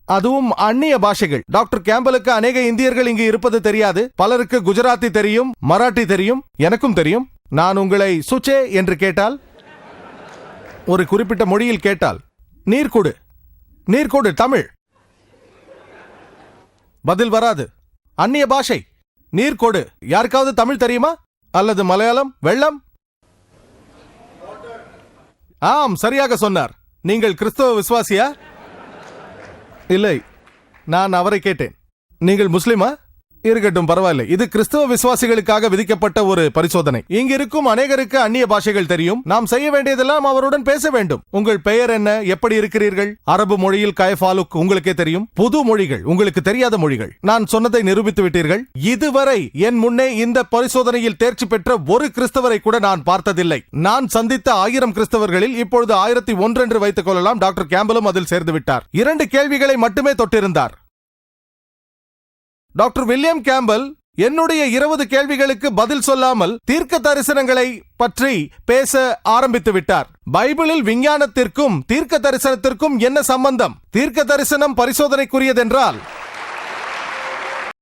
அதுவும் அந்நிய பாஷைகள். டாக்டர் கேம்பலுக்கு அநேக இந்தியர்கள் இங்கு இருப்பது தெரியாது. பலருக்கு குஜராத்தி தெரியும், மராட்டி தெரியும், எனக்கும் தெரியும். நான் உங்களை சுச்சே என்று கேட்டால், ஒரு குறிப்பிட்ட மொழியில் கேட்டால், நீர் கொடு, நீர் கொடு, தமிழ், பதில் வராது. அந்நிய பாஷை, நீர் கொடு. யாருக்காவது தமிழ் தெரியுமா? அல்லது மலையாளம், வெள்ளம்? ஆம், சரியாக சொன்னார். நீங்கள் கிறிஸ்தவ விசுவாசியா? இல்லை, நான் அவரை கேட்டேன். நீங்கள் முஸ்லிமா? இருக்கட்டும், பரவாயில்லை. இது கிறிஸ்தவ விசுவாசிகளுக்காக விதிக்கப்பட்ட ஒரு பரிசோதனை. இங்க இருக்கும் அநேகருக்கு அந்நிய பாஷைகள் தெரியும். நாம் செய்ய வேண்டியதெல்லாம் அவருடன் பேச வேண்டும். உங்கள் பெயர் என்ன? எப்படி இருக்கிறீர்கள்? அரபு மொழியில் கயஃபாலுக் உங்களுக்கே தெரியும். புது மொழிகள், உங்களுக்கு தெரியாத மொழிகள். நான் சொன்னதை நிரூபித்து விட்டீர்கள். இதுவரை என் முன்னே இந்த பரிசோதனையில் தேர்ச்சி பெற்ற ஒரு கிறிஸ்தவரை கூட நான் பார்த்ததில்லை. நான் சந்தித்த 1000 கிறிஸ்தவர்களில் இப்பொழுது 1001 என்று வைத்துக் கொள்ளலாம். டாக்டர் கேம்பலும் அதில் சேர்ந்து விட்டார். 2 கேள்விகளை மட்டுமே தொட்டிருந்தார். டாக்டர் வில்லியம் கேம்பல் என்னுடைய 20 கேள்விகளுக்கு பதில் சொல்லாமல் தீர்க்க தரிசனங்களை பற்றி பேச ஆரம்பித்து விட்டார். பைபிளில் விஞ்ஞானத்திற்கும் தீர்க்க தரிசனத்திற்கும் என்ன சம்பந்தம்? தீர்க்க தரிசனம் பரிசோதனைக்குரியதென்றால்